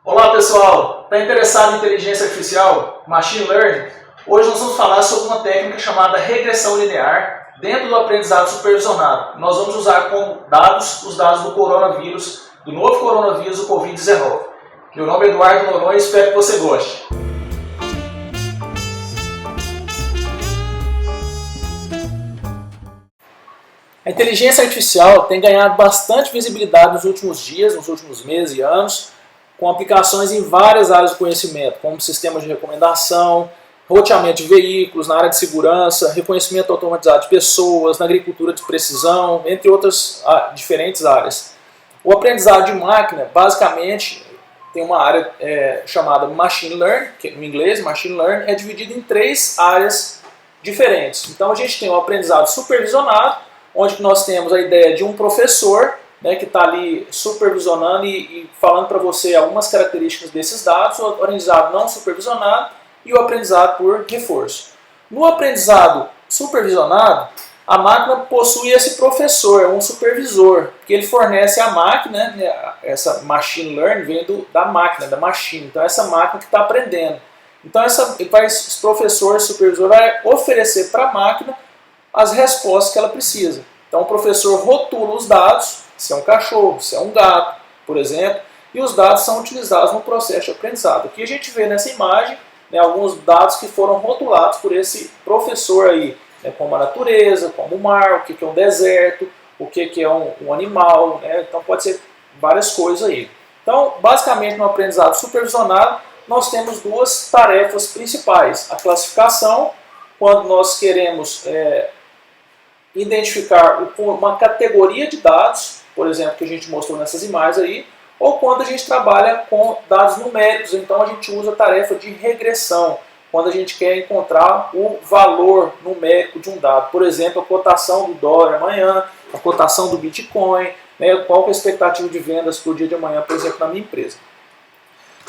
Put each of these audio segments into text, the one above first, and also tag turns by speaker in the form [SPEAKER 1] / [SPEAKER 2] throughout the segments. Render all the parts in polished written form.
[SPEAKER 1] Olá pessoal, está interessado em inteligência artificial, machine learning? Hoje nós vamos falar sobre uma técnica chamada regressão linear dentro do aprendizado supervisionado. Nós vamos usar como dados os dados do coronavírus, do novo coronavírus, o Covid-19. Meu nome é Eduardo Noronha e espero que você goste. A inteligência artificial tem ganhado bastante visibilidade nos últimos dias, nos últimos meses e anos, com aplicações em várias áreas do conhecimento, como sistemas de recomendação, roteamento de veículos, na área de segurança, reconhecimento automatizado de pessoas, na agricultura de precisão, entre outras diferentes áreas. O aprendizado de máquina, basicamente, tem uma área chamada Machine Learning, que em inglês, Machine Learning, é dividido em três áreas diferentes. Então a gente tem o aprendizado supervisionado, onde nós temos a ideia de um professor, que está ali supervisionando e falando para você algumas características desses dados, o aprendizado não supervisionado e o aprendizado por reforço. No aprendizado supervisionado, a máquina possui esse professor, um supervisor, que ele fornece à máquina, essa machine learning vem da máquina, da machine, então essa máquina que está aprendendo. Então esse professor, esse supervisor vai oferecer para a máquina as respostas que ela precisa. Então o professor rotula os dados, se é um cachorro, se é um gato, por exemplo, e os dados são utilizados no processo de aprendizado. Aqui a gente vê nessa imagem alguns dados que foram rotulados por esse professor aí, como a natureza, como o mar, o que é um deserto, o que é um animal, então pode ser várias coisas aí. Então, basicamente no aprendizado supervisionado, nós temos duas tarefas principais. A classificação, quando nós queremos identificar uma categoria de dados, por exemplo, que a gente mostrou nessas imagens aí, ou quando a gente trabalha com dados numéricos, então a gente usa a tarefa de regressão, quando a gente quer encontrar o valor numérico de um dado. Por exemplo, a cotação do dólar amanhã, a cotação do Bitcoin, qual é a expectativa de vendas para o dia de amanhã, por exemplo, na minha empresa.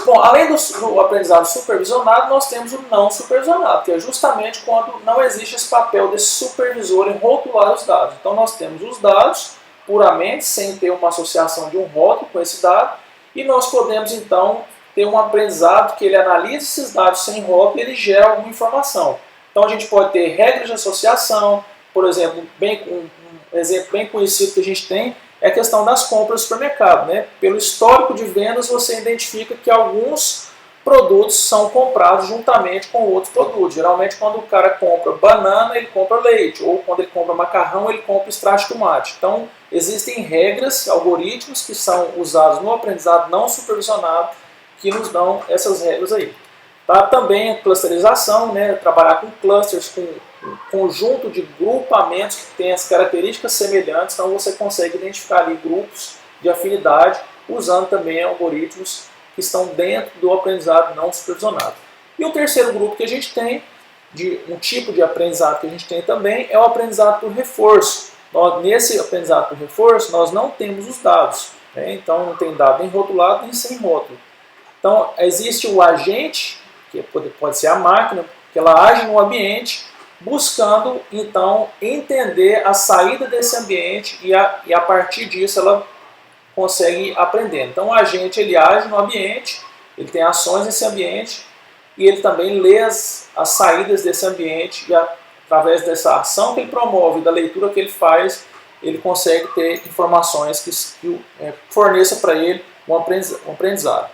[SPEAKER 1] Bom, além do aprendizado supervisionado, nós temos o não supervisionado, que é justamente quando não existe esse papel desse supervisor em rotular os dados. Então nós temos os dados puramente, sem ter uma associação de um rótulo com esse dado, e nós podemos então ter um aprendizado que ele analisa esses dados sem rótulo e ele gera alguma informação. Então a gente pode ter regras de associação, por exemplo, um exemplo bem conhecido que a gente tem é a questão das compras do supermercado. Pelo histórico de vendas você identifica que alguns produtos são comprados juntamente com outros produtos. Geralmente quando o cara compra banana, ele compra leite, ou quando ele compra macarrão, ele compra extrato de tomate. Então existem regras, algoritmos que são usados no aprendizado não supervisionado que nos dão essas regras aí. Também a clusterização, trabalhar com clusters, com um conjunto de grupamentos que tem as características semelhantes, então você consegue identificar ali grupos de afinidade usando também algoritmos que estão dentro do aprendizado não supervisionado. E o terceiro grupo que a gente tem, um tipo de aprendizado que a gente tem também, é o aprendizado por reforço. Nesse aprendizado por reforço, nós não temos os dados, então não tem dado nem rotulado nem sem rótulo. Então existe o agente, que pode ser a máquina, que ela age no ambiente, buscando então entender a saída desse ambiente e a partir disso ela consegue aprender. Então o agente ele age no ambiente, ele tem ações nesse ambiente e ele também lê as saídas desse ambiente e através dessa ação que ele promove, da leitura que ele faz, ele consegue ter informações que forneça para ele um aprendizado.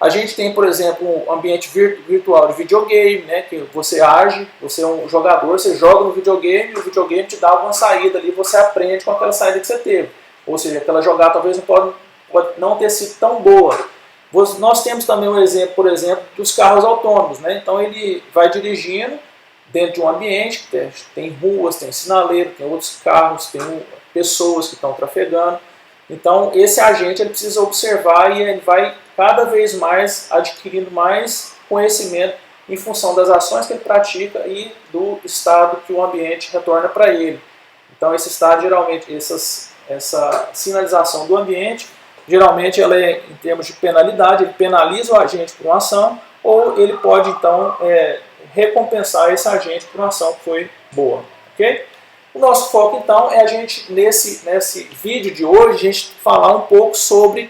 [SPEAKER 1] A gente tem, por exemplo, um ambiente virtual de videogame, que você age, você é um jogador, você joga no videogame e o videogame te dá alguma saída ali, você aprende com aquela saída que você teve. Ou seja, aquela jogada talvez pode não ter sido tão boa. Nós temos também um exemplo, por exemplo, dos carros autônomos. Então ele vai dirigindo dentro de um ambiente que tem ruas, tem sinaleiro, tem outros carros, tem pessoas que estão trafegando. Então esse agente ele precisa observar e ele vai cada vez mais adquirindo mais conhecimento em função das ações que ele pratica e do estado que o ambiente retorna para ele. Então esse estado geralmente, essa sinalização do ambiente, geralmente ela é em termos de penalidade, ele penaliza o agente por uma ação ou ele pode então recompensar esse agente por uma ação que foi boa. Okay? O nosso foco então é a gente, nesse vídeo de hoje, a gente falar um pouco sobre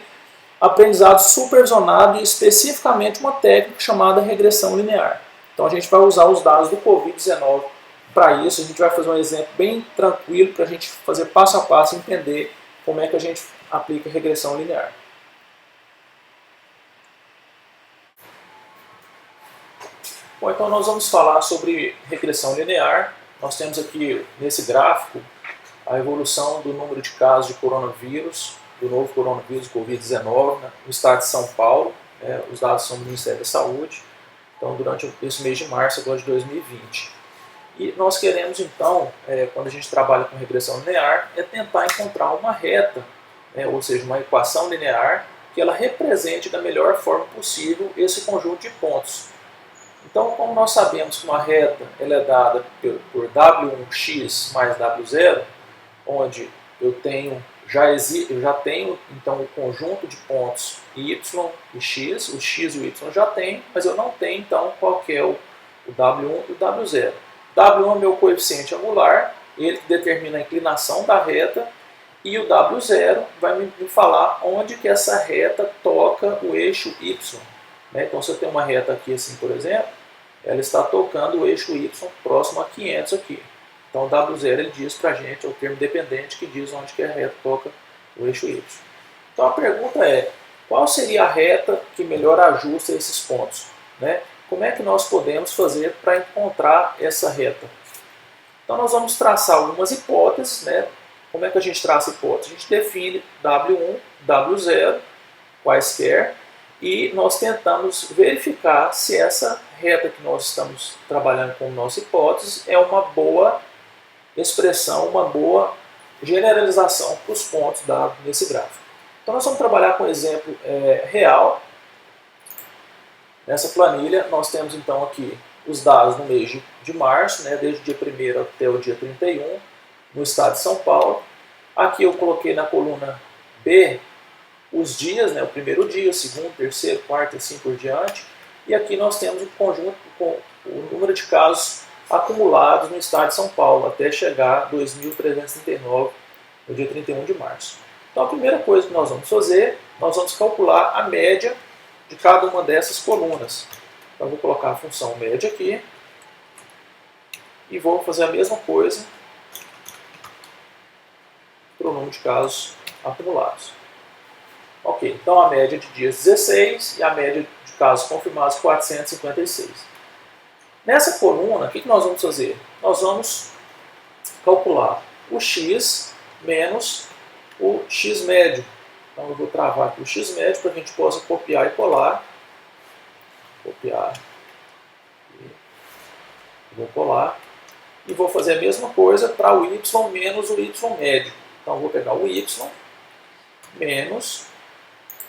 [SPEAKER 1] aprendizado supervisionado e especificamente uma técnica chamada regressão linear. Então a gente vai usar os dados do Covid-19 para isso. A gente vai fazer um exemplo bem tranquilo para a gente fazer passo a passo e entender como é que a gente aplica regressão linear. Bom, então nós vamos falar sobre regressão linear. Nós temos aqui nesse gráfico a evolução do número de casos de coronavírus, do novo coronavírus Covid-19 no estado de São Paulo. Os dados são do Ministério da Saúde, então durante esse mês de março agora de 2020. E nós queremos então, quando a gente trabalha com regressão linear, tentar encontrar uma reta, ou seja, uma equação linear, que ela represente da melhor forma possível esse conjunto de pontos. Então, como nós sabemos que uma reta ela é dada por W1x mais W0, onde eu já tenho então o conjunto de pontos y e x, o x e o y já tenho, mas eu não tenho então qual que é o W1 e o W0. W1 é meu coeficiente angular, ele que determina a inclinação da reta, e o W0 vai me falar onde que essa reta toca o eixo y. Então, se eu tenho uma reta aqui assim, por exemplo, ela está tocando o eixo y próximo a 500 aqui. Então, o W0 ele diz para a gente, é o termo dependente que diz onde que a reta toca o eixo y. Então, a pergunta é, qual seria a reta que melhor ajusta esses pontos? Como é que nós podemos fazer para encontrar essa reta? Então, nós vamos traçar algumas hipóteses. Como é que a gente traça a hipótese? A gente define W1, W0, quaisquer, e nós tentamos verificar se essa reta que nós estamos trabalhando como nossa hipótese é uma boa expressão, uma boa generalização para os pontos dados nesse gráfico. Então nós vamos trabalhar com um exemplo real. Nessa planilha nós temos então aqui os dados no mês de março, desde o dia 1º até o dia 31, no estado de São Paulo. Aqui eu coloquei na coluna B os dias, o primeiro dia, o segundo, terceiro, quarto e assim por diante. E aqui nós temos o conjunto com o número de casos acumulados no estado de São Paulo, até chegar a 2.339 no dia 31 de março. Então a primeira coisa que nós vamos fazer, nós vamos calcular a média de cada uma dessas colunas. Então eu vou colocar a função média aqui e vou fazer a mesma coisa para o número de casos acumulados. Ok, então a média de dias 16 e a média de casos confirmados 456. Nessa coluna, o que nós vamos fazer? Nós vamos calcular o x menos o x médio. Então eu vou travar aqui o x médio para que a gente possa copiar e colar. Copiar. Vou colar. E vou fazer a mesma coisa para o y menos o y médio. Então eu vou pegar o y menos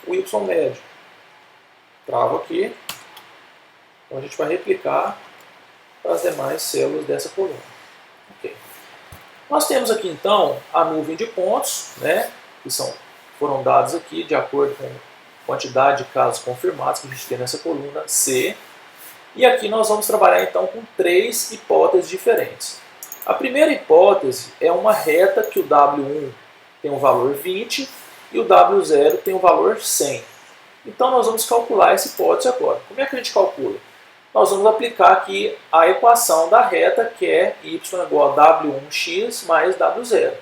[SPEAKER 1] o y médio. Travo aqui. Então a gente vai replicar para as demais células dessa coluna. Okay. Nós temos aqui então a nuvem de pontos, que foram dados aqui de acordo com a quantidade de casos confirmados que a gente tem nessa coluna C. E aqui nós vamos trabalhar então com 3 hipóteses diferentes. A primeira hipótese é uma reta que o W1 tem um valor 20 e o W0 tem um valor 100. Então nós vamos calcular essa hipótese agora. Como é que a gente calcula? Nós vamos aplicar aqui a equação da reta, que é y igual a W1x mais W0.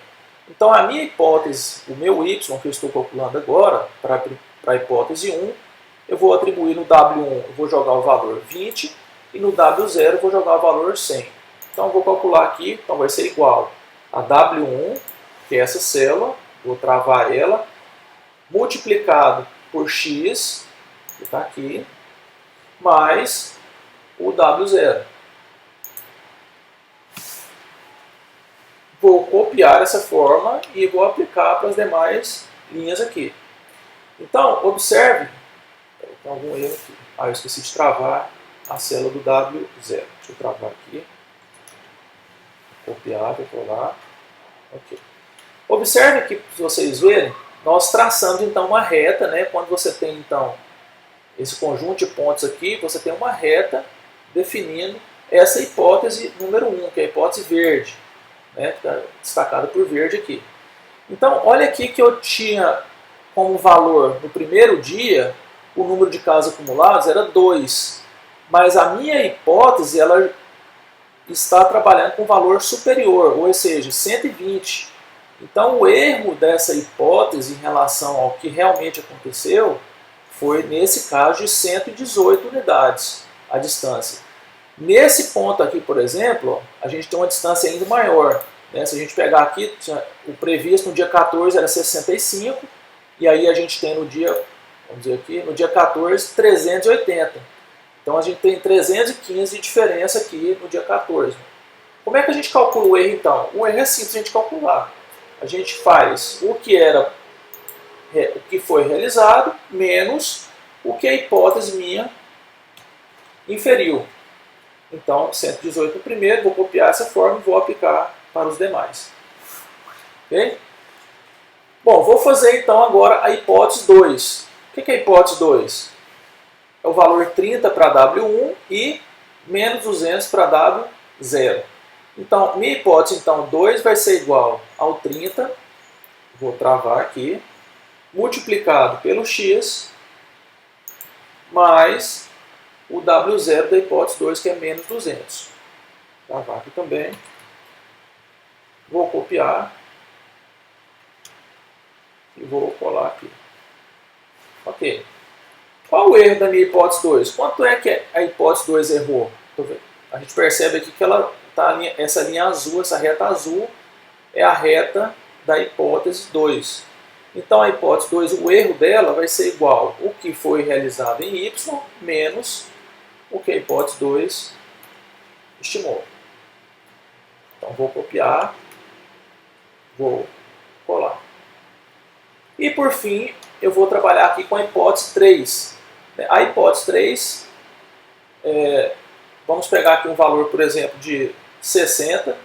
[SPEAKER 1] Então a minha hipótese, o meu y que eu estou calculando agora, para a hipótese 1, eu vou atribuir no W1, eu vou jogar o valor 20, e no W0 eu vou jogar o valor 100. Então eu vou calcular aqui, então vai ser igual a W1, que é essa célula, vou travar ela, multiplicado por x, que está aqui, mais o W0. Vou copiar essa forma e vou aplicar para as demais linhas aqui. Então, observe, tem algum erro aqui. Eu esqueci de travar a célula do W0. Deixa eu travar aqui. Copiar, vou colar. Ok. Observe aqui, para vocês verem, nós traçamos então uma reta, Quando você tem então esse conjunto de pontos aqui, você tem uma reta definindo essa hipótese número 1, que é a hipótese verde, que está destacada por verde aqui. Então, olha aqui que eu tinha como valor no primeiro dia, o número de casos acumulados era 2. Mas a minha hipótese, ela está trabalhando com valor superior, ou seja, 120. Então o erro dessa hipótese em relação ao que realmente aconteceu foi, nesse caso, de 118 unidades a distância. Nesse ponto aqui, por exemplo, a gente tem uma distância ainda maior. Né? Se a gente pegar aqui, o previsto no dia 14 era 65, e aí a gente tem no dia, vamos dizer aqui, no dia 14, 380. Então a gente tem 315 de diferença aqui no dia 14. Como é que a gente calcula o erro então? O erro é simples a gente calcular. A gente faz o que foi realizado menos o que a hipótese minha inferiu. Então, 118 no primeiro, vou copiar essa fórmula e vou aplicar para os demais. Ok? Bom, vou fazer então agora a hipótese 2. O que é a hipótese 2? É o valor 30 para W1 e menos 200 para W0. Então, minha hipótese então 2 vai ser igual ao 30, vou travar aqui, multiplicado pelo x, mais o W0 da hipótese 2, que é menos 200. Vou travar aqui também. Vou copiar e vou colar aqui. Ok. Qual o erro da minha hipótese 2? Quanto é que a hipótese 2 errou? A gente percebe aqui que ela tá, essa linha azul, essa reta azul, é a reta da hipótese 2. Então a hipótese 2, o erro dela vai ser igual ao que foi realizado em y menos o que a hipótese 2 estimou. Então vou copiar, vou colar. E por fim, eu vou trabalhar aqui com a hipótese 3. A hipótese 3, vamos pegar aqui um valor, por exemplo, de 60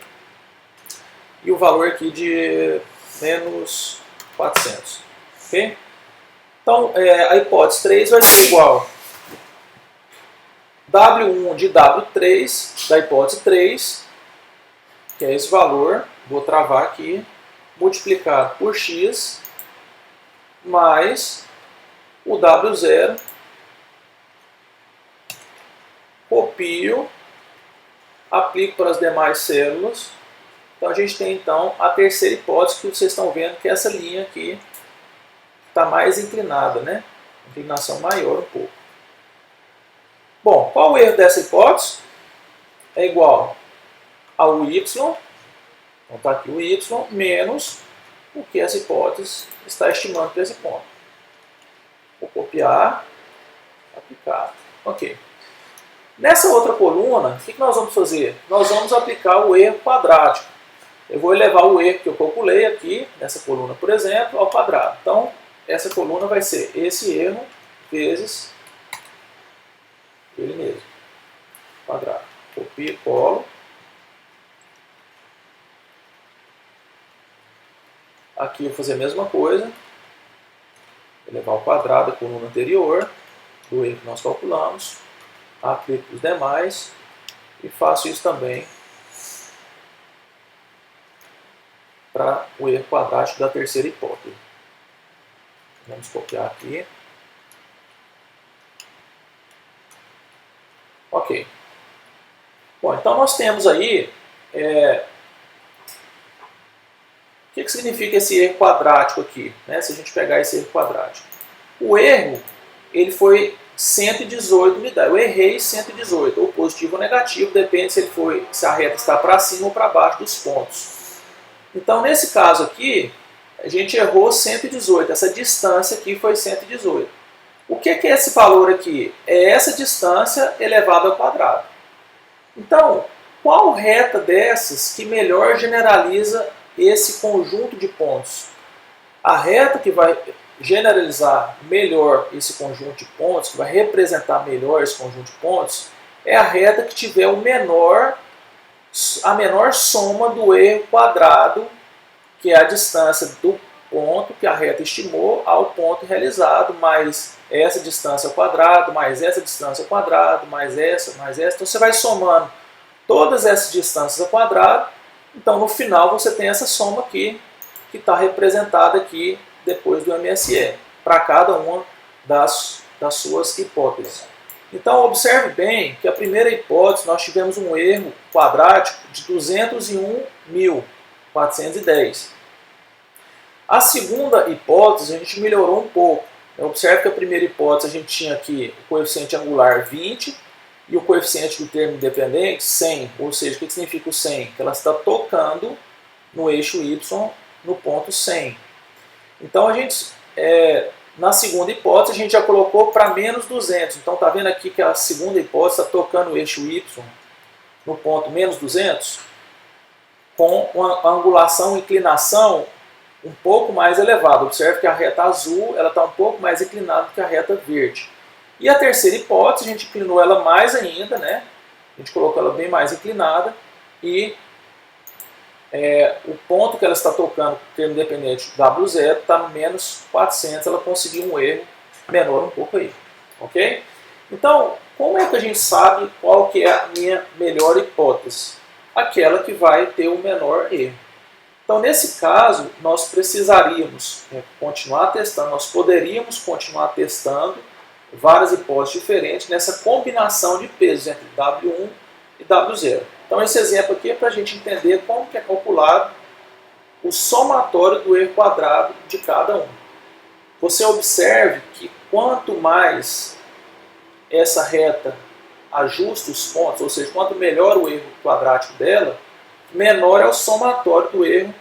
[SPEAKER 1] e o valor aqui de menos 400. Okay? Então, a hipótese 3 vai ser igual W1 de W3 da hipótese 3, que é esse valor, vou travar aqui, multiplicado por x, mais o W0, copio, aplico para as demais células. Então a gente tem então a terceira hipótese, que vocês estão vendo que essa linha aqui está mais inclinada, né? Inclinação maior um pouco. Bom, qual o erro dessa hipótese? É igual ao y, então está aqui o y, menos o que essa hipótese está estimando para esse ponto. Vou copiar, aplicar. Ok. Nessa outra coluna, o que nós vamos fazer? Nós vamos aplicar o erro quadrático. Eu vou elevar o erro que eu calculei aqui, nessa coluna, por exemplo, ao quadrado. Então, essa coluna vai ser esse erro vezes ele mesmo, quadrado. Copio e colo. Aqui eu vou fazer a mesma coisa. Elevar ao quadrado a coluna anterior, do erro que nós calculamos. Aplico os demais e faço isso também para o erro quadrático da terceira hipótese. Vamos copiar aqui. Ok. Bom, então nós temos aí o que significa esse erro quadrático aqui, né? Se a gente pegar esse erro quadrático. O erro, ele foi 118 unidades. Eu errei 118, ou positivo ou negativo, depende se a reta está para cima ou para baixo dos pontos. Então, nesse caso aqui, a gente errou 118. Essa distância aqui foi 118. O que é esse valor aqui? É essa distância elevada ao quadrado. Então, qual reta dessas que melhor generaliza esse conjunto de pontos? A reta que vai generalizar melhor esse conjunto de pontos, que vai representar melhor esse conjunto de pontos, é a reta que tiver a menor soma do erro quadrado, que é a distância do ponto que a reta estimou ao ponto realizado, mais essa distância ao quadrado, mais essa distância ao quadrado, mais essa. Então você vai somando todas essas distâncias ao quadrado. Então no final você tem essa soma aqui, que está representada aqui depois do MSE, para cada uma das suas hipóteses. Então, observe bem que a primeira hipótese nós tivemos um erro quadrático de 201.410. A segunda hipótese a gente melhorou um pouco. Observe que a primeira hipótese a gente tinha aqui o coeficiente angular 20 e o coeficiente do termo independente 100. Ou seja, o que significa o 100? Que ela está tocando no eixo Y no ponto 100. Então, na segunda hipótese, a gente já colocou para menos 200. Então, está vendo aqui que a segunda hipótese está tocando o eixo Y no ponto menos 200 com uma angulação e inclinação um pouco mais elevada. Observe que a reta azul está um pouco mais inclinada que a reta verde. E a terceira hipótese, a gente inclinou ela mais ainda, né? A gente colocou ela bem mais inclinada e o ponto que ela está tocando, termo independente W0, está no menos 400, ela conseguiu um erro menor um pouco aí, ok? Então, como é que a gente sabe qual que é a minha melhor hipótese? Aquela que vai ter o menor erro. Então, nesse caso, nós precisaríamos continuar testando, nós poderíamos continuar testando várias hipóteses diferentes nessa combinação de pesos entre W1 e W0. Então, esse exemplo aqui é para a gente entender como que é calculado o somatório do erro quadrado de cada um. Você observe que quanto mais essa reta ajusta os pontos, ou seja, quanto melhor o erro quadrático dela, menor é o somatório do erro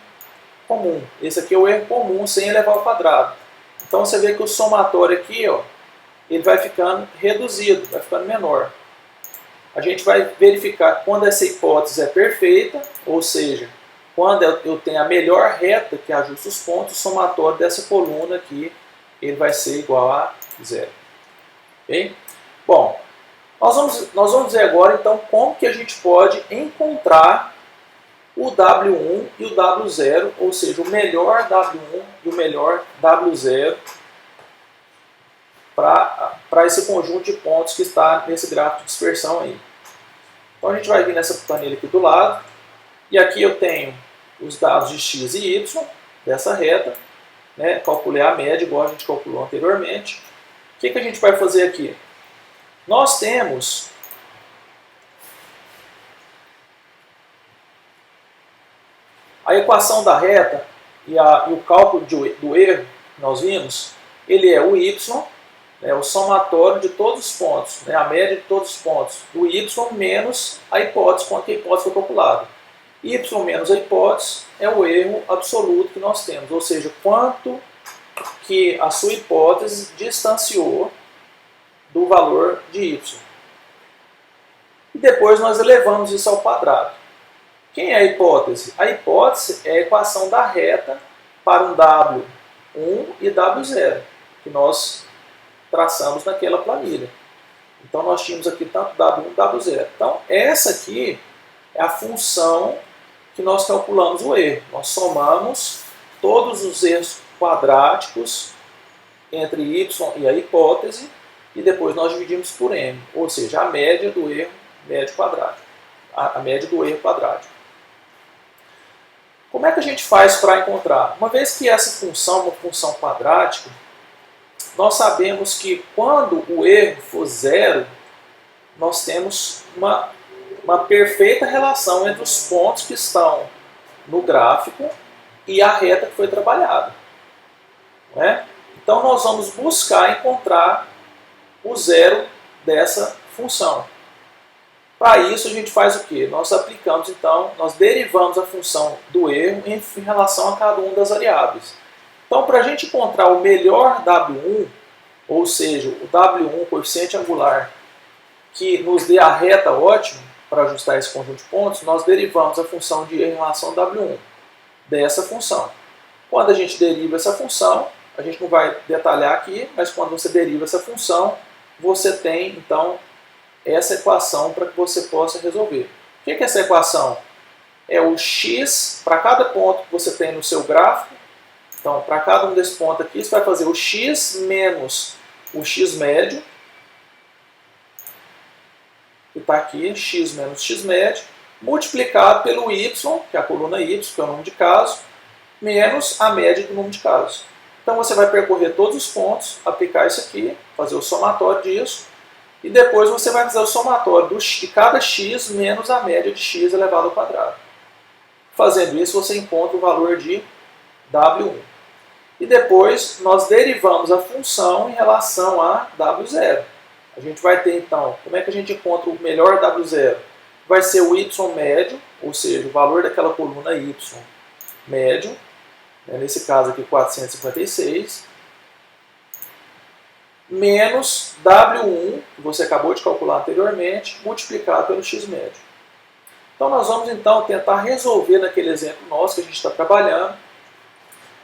[SPEAKER 1] comum. Esse aqui é o erro comum sem elevar ao quadrado. Então você vê que o somatório aqui, ó, ele vai ficando reduzido, vai ficando menor. A gente vai verificar quando essa hipótese é perfeita, ou seja, quando eu tenho a melhor reta que ajusta os pontos, o somatório dessa coluna aqui ele vai ser igual a zero. Okay? Bom, nós vamos ver agora então como que a gente pode encontrar o W1 e o W0, ou seja, o melhor W1 e o melhor W0 para esse conjunto de pontos que está nesse gráfico de dispersão aí. Então a gente vai vir nessa planilha aqui do lado, e aqui eu tenho os dados de x e y dessa reta, né? Calculei a média igual a gente calculou anteriormente. O que a gente vai fazer aqui? Nós temos a equação da reta e o cálculo do erro que nós vimos, ele é o y, o somatório de todos os pontos, a média de todos os pontos, do y menos a hipótese, quanto que a hipótese foi calculada. Y menos a hipótese é o erro absoluto que nós temos, ou seja, quanto que a sua hipótese distanciou do valor de y. E depois nós elevamos isso ao quadrado. Quem é a hipótese? A hipótese é a equação da reta para um W1 e W0, que nós traçamos naquela planilha. Então nós tínhamos aqui tanto W1 e W0. Então essa aqui é a função que nós calculamos o erro. Nós somamos todos os erros quadráticos entre y e a hipótese e depois nós dividimos por m, ou seja, a média do erro médio quadrático. A média do erro quadrático. Como é que a gente faz para encontrar? Uma vez que essa função é uma função quadrática, nós sabemos que quando o erro for zero, nós temos uma perfeita relação entre os pontos que estão no gráfico e a reta que foi trabalhada. Né? Então nós vamos buscar encontrar o zero dessa função. Para isso a gente faz o quê? Nós aplicamos então, nós derivamos a função do erro em relação a cada uma das variáveis. Então para a gente encontrar o melhor W1, ou seja, o W1, coeficiente angular, que nos dê a reta ótima para ajustar esse conjunto de pontos, nós derivamos a função de erro em relação ao W1 dessa função. Quando a gente deriva essa função, a gente não vai detalhar aqui, mas quando você deriva essa função, você tem então essa equação para que você possa resolver. O que é essa equação? É o x para cada ponto que você tem no seu gráfico. Então, para cada um desses pontos aqui, você vai fazer o x menos o x médio, que está aqui, x menos x médio, multiplicado pelo y, que é a coluna y, que é o número de casos, menos a média do número de casos. Então você vai percorrer todos os pontos, aplicar isso aqui, fazer o somatório disso, e depois você vai fazer o somatório de cada x menos a média de x elevado ao quadrado. Fazendo isso, você encontra o valor de W1. E depois nós derivamos a função em relação a W0. A gente vai ter então, como é que a gente encontra o melhor W0? Vai ser o y médio, ou seja, o valor daquela coluna y médio, né, nesse caso aqui 456, menos W1, que você acabou de calcular anteriormente, multiplicado pelo x médio. Então nós vamos então tentar resolver naquele exemplo nosso que a gente está trabalhando,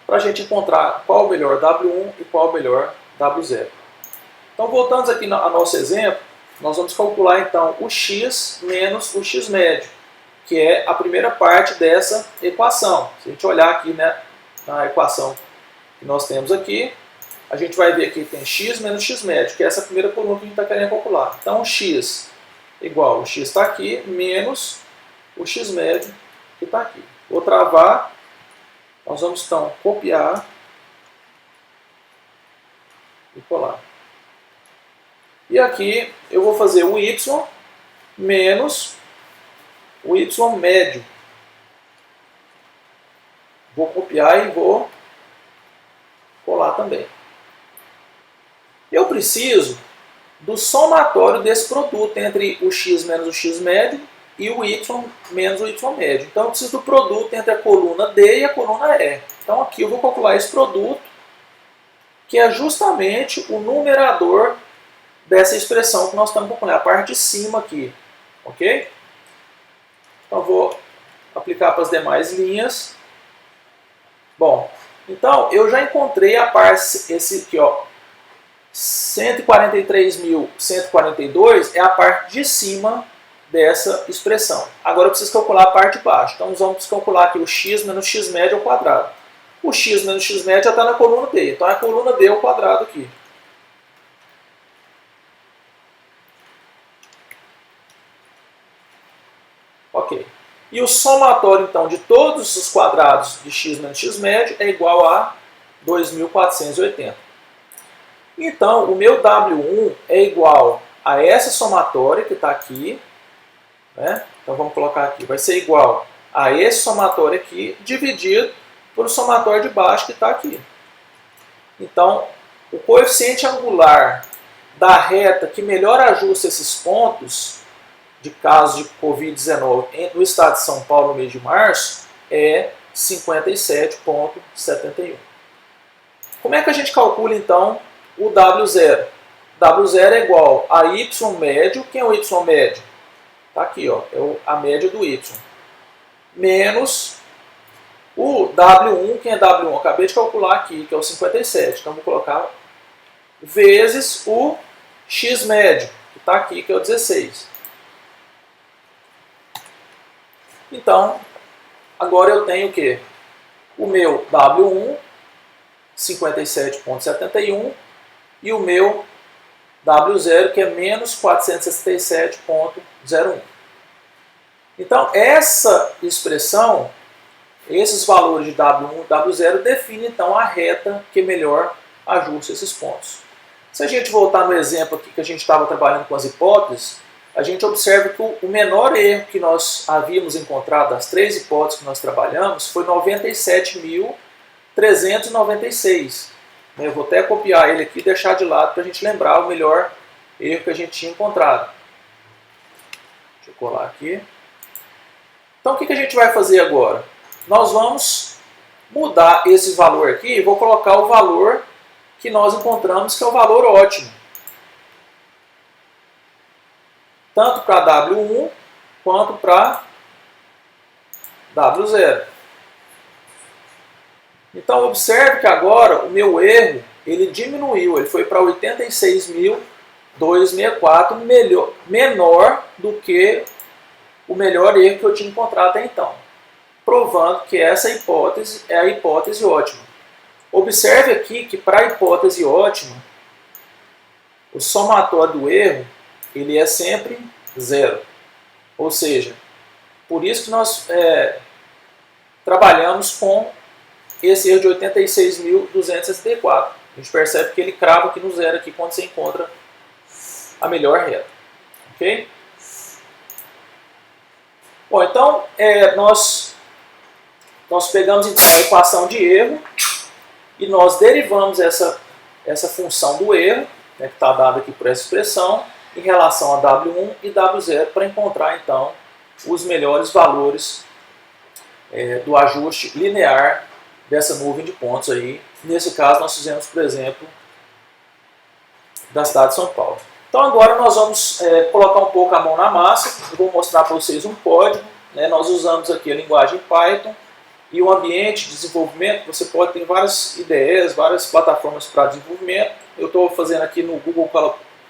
[SPEAKER 1] para a gente encontrar qual o melhor W1 e qual o melhor W0. Então voltando aqui ao nosso exemplo, nós vamos calcular então o x menos o x médio, que é a primeira parte dessa equação. Se a gente olhar aqui, né, na equação que nós temos aqui, a gente vai ver que tem x menos x médio, que é essa primeira coluna que a gente está querendo calcular. Então x igual, o x está aqui, menos o x médio que está aqui. Vou travar, nós vamos então copiar e colar. E aqui eu vou fazer o y menos o y médio. Vou copiar e vou colar também. Eu preciso do somatório desse produto entre o x menos o x médio e o y menos o y médio. Então eu preciso do produto entre a coluna D e a coluna E. Então aqui eu vou calcular esse produto, que é justamente o numerador dessa expressão que nós estamos calculando, a parte de cima aqui, ok? Então vou aplicar para as demais linhas. Bom, então eu já encontrei a parte, esse aqui, ó, 143.142 é a parte de cima dessa expressão. Agora eu preciso calcular a parte de baixo. Então nós vamos calcular aqui o x menos x médio ao quadrado. O x menos x médio já está na coluna D, então é a coluna D ao quadrado aqui. Ok. E o somatório, então, de todos os quadrados de x menos x médio é igual a 2.480. Então, o meu W1 é igual a essa somatória que está aqui, né? Então, vamos colocar aqui. Vai ser igual a esse somatório aqui, dividido por o somatório de baixo que está aqui. Então, o coeficiente angular da reta que melhor ajusta esses pontos de casos de Covid-19 no estado de São Paulo no mês de março é 57,71. Como é que a gente calcula então o W0? W0 é igual a y médio. Quem é o y médio? Está aqui, ó, é a média do y. Menos o W1, quem é W1? Eu acabei de calcular aqui, que é o 57. Então vou colocar vezes o x médio, que está aqui, que é o 16. Então, agora eu tenho o quê? O meu W1, 57,71, e o meu W0, que é menos 467,01. Então, essa expressão, esses valores de W1 e W0 definem então a reta que melhor ajusta esses pontos. Se a gente voltar no exemplo aqui que a gente estava trabalhando com as hipóteses, a gente observa que o menor erro que nós havíamos encontrado das três hipóteses que nós trabalhamos foi 97.396. Eu vou até copiar ele aqui e deixar de lado para a gente lembrar o melhor erro que a gente tinha encontrado. Deixa eu colar aqui. Então o que a gente vai fazer agora? Nós vamos mudar esse valor aqui e vou colocar o valor que nós encontramos, que é o valor ótimo. Tanto para W1 quanto para W0. Então observe que agora o meu erro ele diminuiu, ele foi para 86.264, menor do que o melhor erro que eu tinha encontrado até então, provando que essa hipótese é a hipótese ótima. Observe aqui que para a hipótese ótima, o somatório do erro ele é sempre zero. Ou seja, por isso que nós trabalhamos com esse erro de 86.264. A gente percebe que ele crava aqui no zero aqui quando você encontra a melhor reta. Ok? Bom, então nós pegamos então a equação de erro e nós derivamos essa função do erro, né, que está dada aqui por essa expressão, em relação a W1 e W0 para encontrar então os melhores valores do ajuste linear dessa nuvem de pontos aí. Nesse caso nós fizemos, por exemplo, da cidade de São Paulo. Então agora nós vamos colocar um pouco a mão na massa. Eu vou mostrar para vocês um código, né? Nós usamos aqui a linguagem Python e o ambiente de desenvolvimento. Você pode ter várias ideias, várias plataformas para desenvolvimento. Eu estou fazendo aqui no Google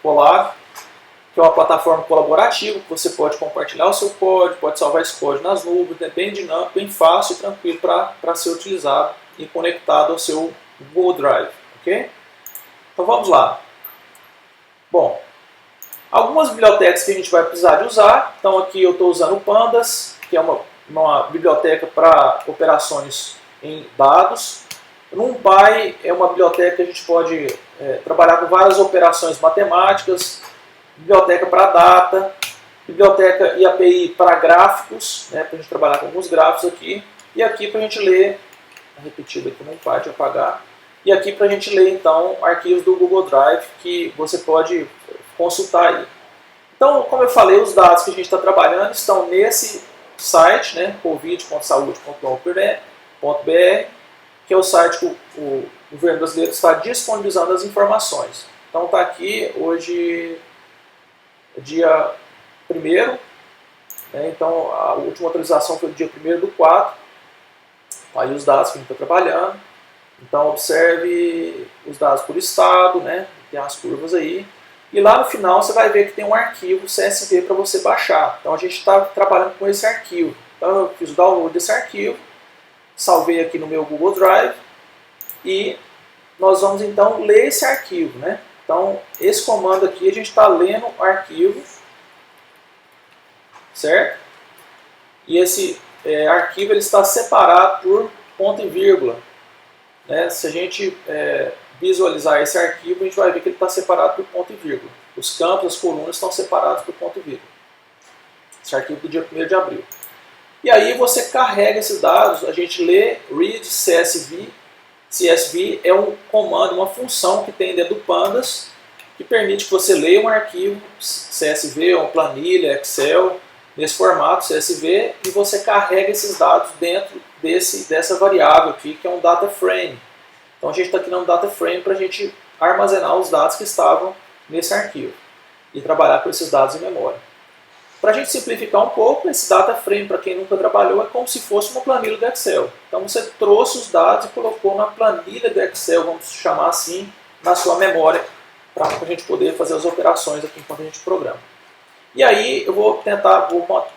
[SPEAKER 1] Colab, que é uma plataforma colaborativa, que você pode compartilhar o seu código, pode salvar esse código nas nuvens, é bem dinâmico, bem fácil e tranquilo para ser utilizado e conectado ao seu Google Drive. Ok? Então vamos lá. Bom, algumas bibliotecas que a gente vai precisar de usar. Então aqui eu estou usando o Pandas, que é uma biblioteca para operações em dados. NumPy é uma biblioteca que a gente pode trabalhar com várias operações matemáticas. Biblioteca para data, biblioteca e API para gráficos, né, para a gente trabalhar com alguns gráficos aqui. E aqui para a gente ler, repetido aqui no NumPy, deixa eu apagar. E aqui para a gente ler então arquivos do Google Drive que você pode consultar aí. Então, como eu falei, os dados que a gente está trabalhando estão nesse site, né, covid.saude.br, que é o site que o governo brasileiro está disponibilizando as informações. Então está aqui hoje, dia 1º, né, então a última atualização foi do dia 1º/4, aí os dados que a gente está trabalhando. Então observe os dados por estado, né, tem as curvas aí. E lá no final você vai ver que tem um arquivo CSV para você baixar. Então a gente está trabalhando com esse arquivo. Então eu fiz o download desse arquivo, salvei aqui no meu Google Drive e nós vamos então ler esse arquivo, né? Então esse comando aqui a gente está lendo o arquivo, certo? E esse arquivo ele está separado por ponto e vírgula, né? Se a gente visualizar esse arquivo, a gente vai ver que ele está separado por ponto e vírgula. Os campos, as colunas estão separados por ponto e vírgula. Esse arquivo do dia 1º de abril. E aí você carrega esses dados, a gente lê read CSV. CSV é um comando, uma função que tem dentro do Pandas, que permite que você leia um arquivo CSV, uma planilha, Excel, nesse formato CSV, e você carrega esses dados dentro dessa variável aqui, que é um data frame. Então a gente está criando um data frame para a gente armazenar os dados que estavam nesse arquivo e trabalhar com esses dados em memória. Para a gente simplificar um pouco, esse data frame, para quem nunca trabalhou, é como se fosse uma planilha do Excel. Então você trouxe os dados e colocou na planilha do Excel, vamos chamar assim, na sua memória, para a gente poder fazer as operações aqui enquanto a gente programa. E aí eu vou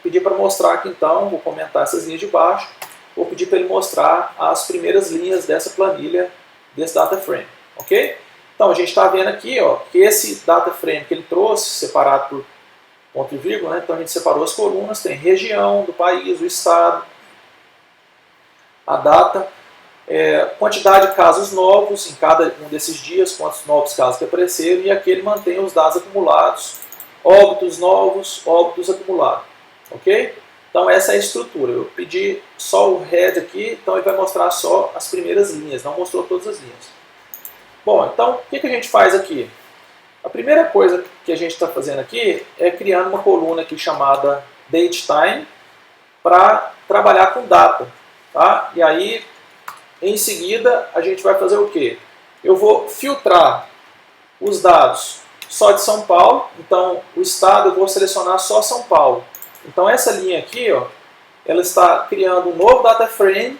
[SPEAKER 1] pedir para mostrar aqui então, vou comentar essas linhas de baixo, vou pedir para ele mostrar as primeiras linhas dessa planilha, desse data frame, ok? Então a gente está vendo aqui, ó, que esse data frame que ele trouxe, separado por ponto e vírgula, né? Então a gente separou as colunas, tem região do país, o estado, a data, quantidade de casos novos em cada um desses dias, quantos novos casos que apareceram, e aqui ele mantém os dados acumulados, óbitos novos, óbitos acumulados, ok? Então essa é a estrutura. Eu pedi só o head aqui, então ele vai mostrar só as primeiras linhas, não mostrou todas as linhas. Bom, então o que a gente faz aqui? A primeira coisa que a gente está fazendo aqui é criando uma coluna aqui chamada DateTime para trabalhar com data. Tá? E aí, em seguida, a gente vai fazer o quê? Eu vou filtrar os dados só de São Paulo. Então, o estado eu vou selecionar só São Paulo. Então, essa linha aqui, ó, ela está criando um novo data frame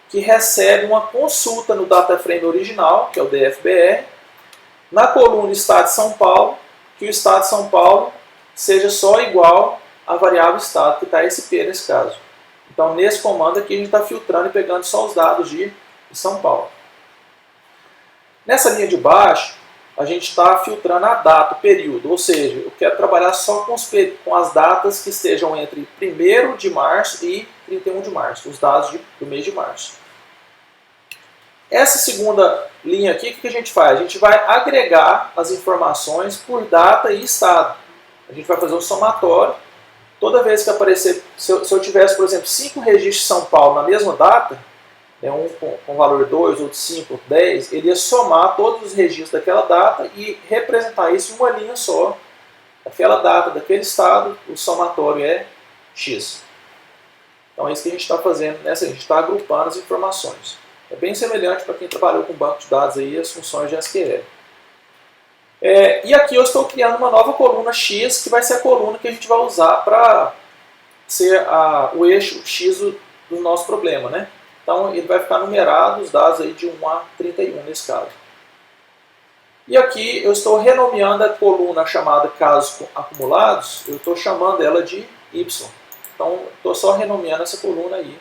[SPEAKER 1] que recebe uma consulta no data frame original, que é o DFBR, na coluna Estado de São Paulo, que o Estado de São Paulo seja só igual à variável Estado, que está SP nesse caso. Então, nesse comando aqui, a gente está filtrando e pegando só os dados de São Paulo. Nessa linha de baixo, a gente está filtrando a data, o período, ou seja, eu quero trabalhar só com as datas que estejam entre 1º de março e 31 de março, os dados do mês de março. Essa segunda linha aqui, o que a gente faz? A gente vai agregar as informações por data e estado. A gente vai fazer um somatório. Toda vez que aparecer, se eu tivesse, por exemplo, 5 registros de São Paulo na mesma data, um com valor 2, outro 5, outro 10, ele ia somar todos os registros daquela data e representar isso em uma linha só. Aquela data daquele estado, o somatório é X. Então é isso que a gente está fazendo, a gente está agrupando as informações. É bem semelhante para quem trabalhou com banco de dados aí, as funções de SQL. E aqui eu estou criando uma nova coluna X, que vai ser a coluna que a gente vai usar para ser o eixo X do nosso problema, né? Então ele vai ficar numerado os dados aí de 1 a 31 nesse caso. E aqui eu estou renomeando a coluna chamada casos acumulados, eu estou chamando ela de Y. Então estou só renomeando essa coluna aí.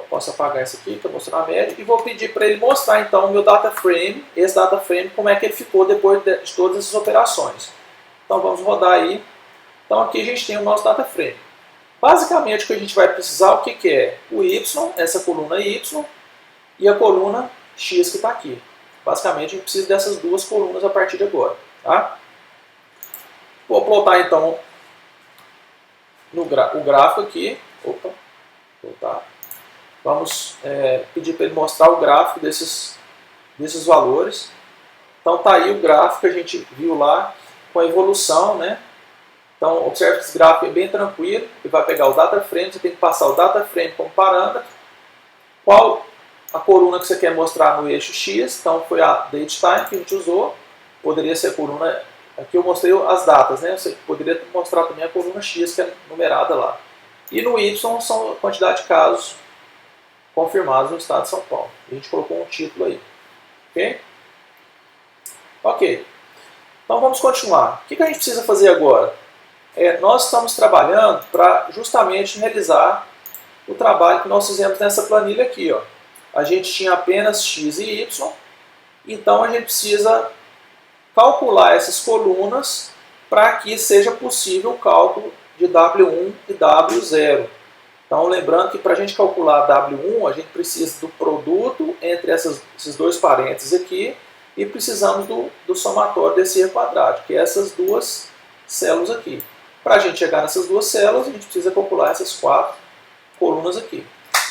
[SPEAKER 1] Posso apagar isso aqui para mostrar a média e vou pedir para ele mostrar então o meu data frame, esse data frame, como é que ele ficou depois de todas essas operações. Então vamos rodar aí. Então aqui a gente tem o nosso data frame. Basicamente o que a gente vai precisar, o que é? O Y, essa coluna Y, e a coluna X que está aqui. Basicamente a gente precisa dessas duas colunas a partir de agora. Tá? Vou plotar então o gráfico aqui. Opa, voltar. Vamos pedir para ele mostrar o gráfico desses valores. Então está aí o gráfico que a gente viu lá com a evolução, né? Então observe que esse gráfico é bem tranquilo. Ele vai pegar o data frame, você tem que passar o data frame como parâmetro. Qual a coluna que você quer mostrar no eixo X? Então foi a date time que a gente usou. Poderia ser a coluna, aqui eu mostrei as datas, né? Você poderia mostrar também a coluna X que é numerada lá. E no Y são a quantidade de casos confirmados no estado de São Paulo. A gente colocou um título aí. Ok? Ok. Então vamos continuar. O que a gente precisa fazer agora? Nós estamos trabalhando para justamente realizar o trabalho que nós fizemos nessa planilha aqui. Ó. A gente tinha apenas X e Y, então a gente precisa calcular essas colunas para que seja possível o cálculo de W1 e W0. Então, lembrando que para a gente calcular W1, a gente precisa do produto entre esses dois parênteses aqui e precisamos do somatório desse erro quadrático, que é essas duas células aqui. Para a gente chegar nessas duas células, a gente precisa calcular essas 4 colunas aqui.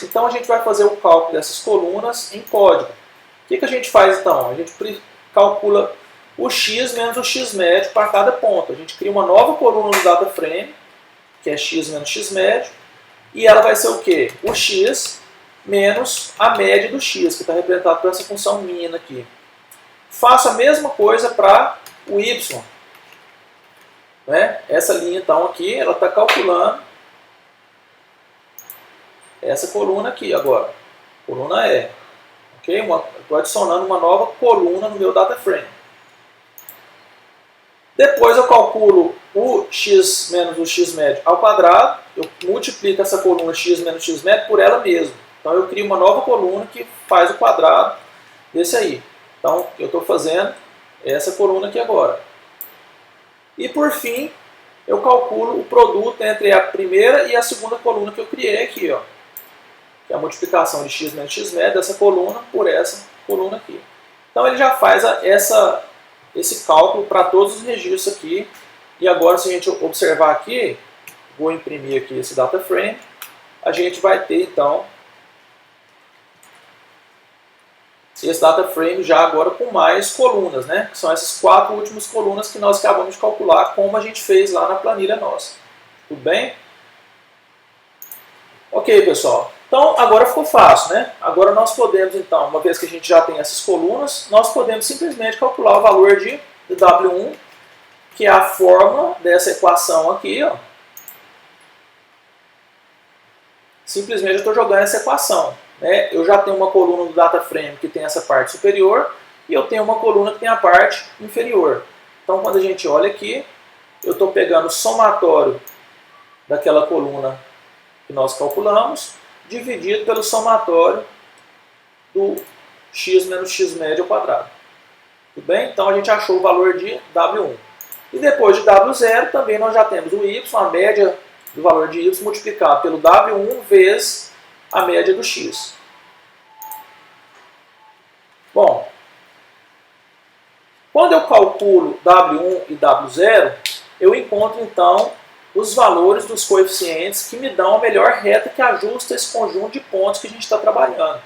[SPEAKER 1] Então, a gente vai fazer o cálculo dessas colunas em código. O que a gente faz então? A gente calcula o X menos o X médio para cada ponto. A gente cria uma nova coluna no data frame, que é X menos X médio, e ela vai ser o quê? O X menos a média do X, que está representado por essa função min aqui. Faço a mesma coisa para o Y. Né? Essa linha então aqui, ela está calculando essa coluna aqui agora. Coluna E. Okay? Estou adicionando uma nova coluna no meu data frame. Depois eu calculo o X menos o X médio ao quadrado, eu multiplico essa coluna X menos X médio por ela mesma. Então eu crio uma nova coluna que faz o quadrado desse aí. Então eu estou fazendo essa coluna aqui agora. E por fim, eu calculo o produto entre a primeira e a segunda coluna que eu criei aqui. Ó, que é a multiplicação de X menos X médio dessa coluna por essa coluna aqui. Então ele já faz esse cálculo para todos os registros aqui. E agora, se a gente observar aqui, vou imprimir aqui esse data frame, a gente vai ter então esse data frame já agora com mais colunas, né? Que são essas 4 últimas colunas que nós acabamos de calcular, como a gente fez lá na planilha nossa. Tudo bem? Ok, pessoal. Então, agora ficou fácil, né? Agora nós podemos, então, uma vez que a gente já tem essas colunas, nós podemos simplesmente calcular o valor de W1, que é a fórmula dessa equação aqui, ó. Simplesmente eu estou jogando essa equação. Né? Eu já tenho uma coluna do data frame que tem essa parte superior e eu tenho uma coluna que tem a parte inferior. Então, quando a gente olha aqui, eu estou pegando o somatório daquela coluna que nós calculamos, dividido pelo somatório do X menos X médio ao quadrado. Tudo bem? Então, a gente achou o valor de W1. E depois de W0, também nós já temos o Y, a média do valor de Y multiplicado pelo W1 vezes a média do X. Bom, quando eu calculo W1 e W0, eu encontro então os valores dos coeficientes que me dão a melhor reta que ajusta esse conjunto de pontos que a gente está trabalhando.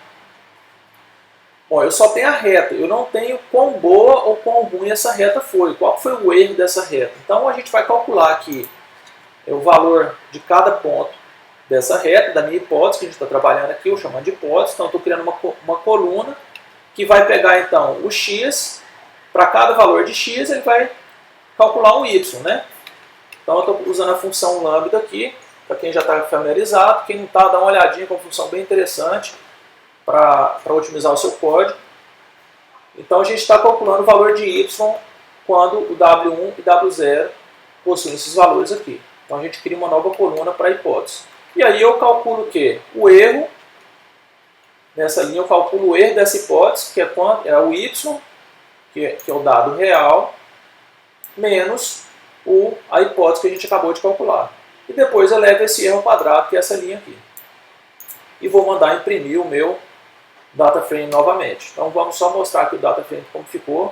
[SPEAKER 1] Bom, eu só tenho a reta, eu não tenho quão boa ou quão ruim essa reta foi, qual foi o erro dessa reta. Então a gente vai calcular aqui o valor de cada ponto dessa reta, da minha hipótese, que a gente está trabalhando aqui, eu chamando de hipótese. Então estou criando uma coluna que vai pegar então o x, para cada valor de x ele vai calcular um y, né? Então eu estou usando a função lambda aqui, para quem já está familiarizado, quem não está, dá uma olhadinha, com uma função bem interessante para otimizar o seu código. Então a gente está calculando o valor de y quando o W1 e W0 possuem esses valores aqui. Então a gente cria uma nova coluna para a hipótese. E aí eu calculo o quê? O erro, nessa linha eu calculo o erro dessa hipótese, que é o y, que é o dado real, menos a hipótese que a gente acabou de calcular. E depois eu levo esse erro ao quadrado, que é essa linha aqui. E vou mandar imprimir o meu data frame novamente. Então vamos só mostrar aqui o data frame como ficou.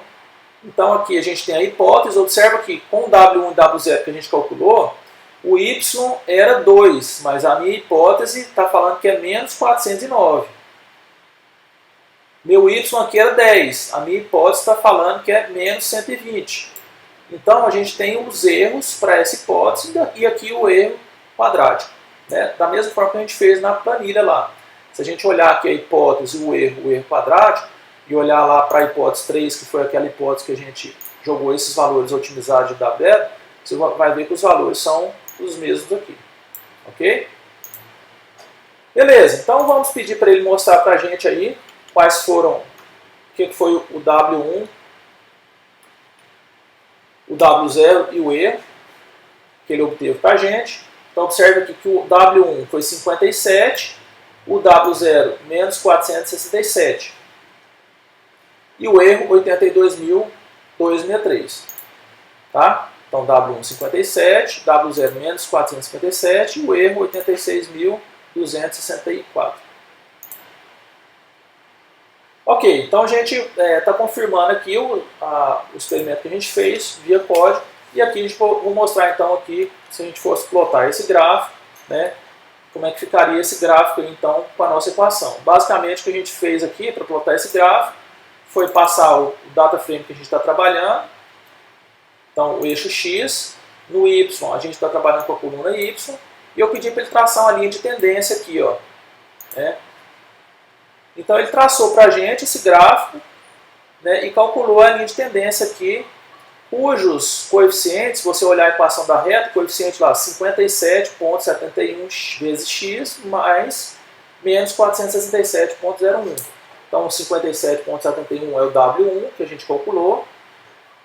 [SPEAKER 1] Então aqui a gente tem a hipótese, observa que com o W1 e W0 que a gente calculou, o y era 2, mas a minha hipótese está falando que é menos 409. Meu y aqui era 10, a minha hipótese está falando que é menos 120. Então a gente tem os erros para essa hipótese e aqui o erro quadrático, né? Da mesma forma que a gente fez na planilha lá. Se a gente olhar aqui a hipótese, o erro quadrático, e olhar lá para a hipótese 3, que foi aquela hipótese que a gente jogou esses valores otimizados de W0, você vai ver que os valores são os mesmos aqui. Ok? Beleza, então vamos pedir para ele mostrar para a gente aí quais foram, o que foi o W1, o W0 e o erro que ele obteve para a gente. Então observe aqui que o W1 foi 57, o W0 menos 467 e o erro 82.263. Tá? Então W1 57, W0 menos 457 e o erro 86.264. Ok, então a gente está confirmando aqui o experimento que a gente fez via código. E aqui a gente vou mostrar então aqui, se a gente fosse plotar esse gráfico, né, como é que ficaria esse gráfico então com a nossa equação. Basicamente o que a gente fez aqui para plotar esse gráfico foi passar o data frame que a gente está trabalhando, então o eixo X, no Y a gente está trabalhando com a coluna Y, e eu pedi para ele traçar uma linha de tendência aqui, ó, né? Então ele traçou para a gente esse gráfico, né, e calculou a linha de tendência aqui, cujos coeficientes, se você olhar a equação da reta, o coeficiente lá 57,71 vezes x mais menos 467,01. Então 57,71 é o W1 que a gente calculou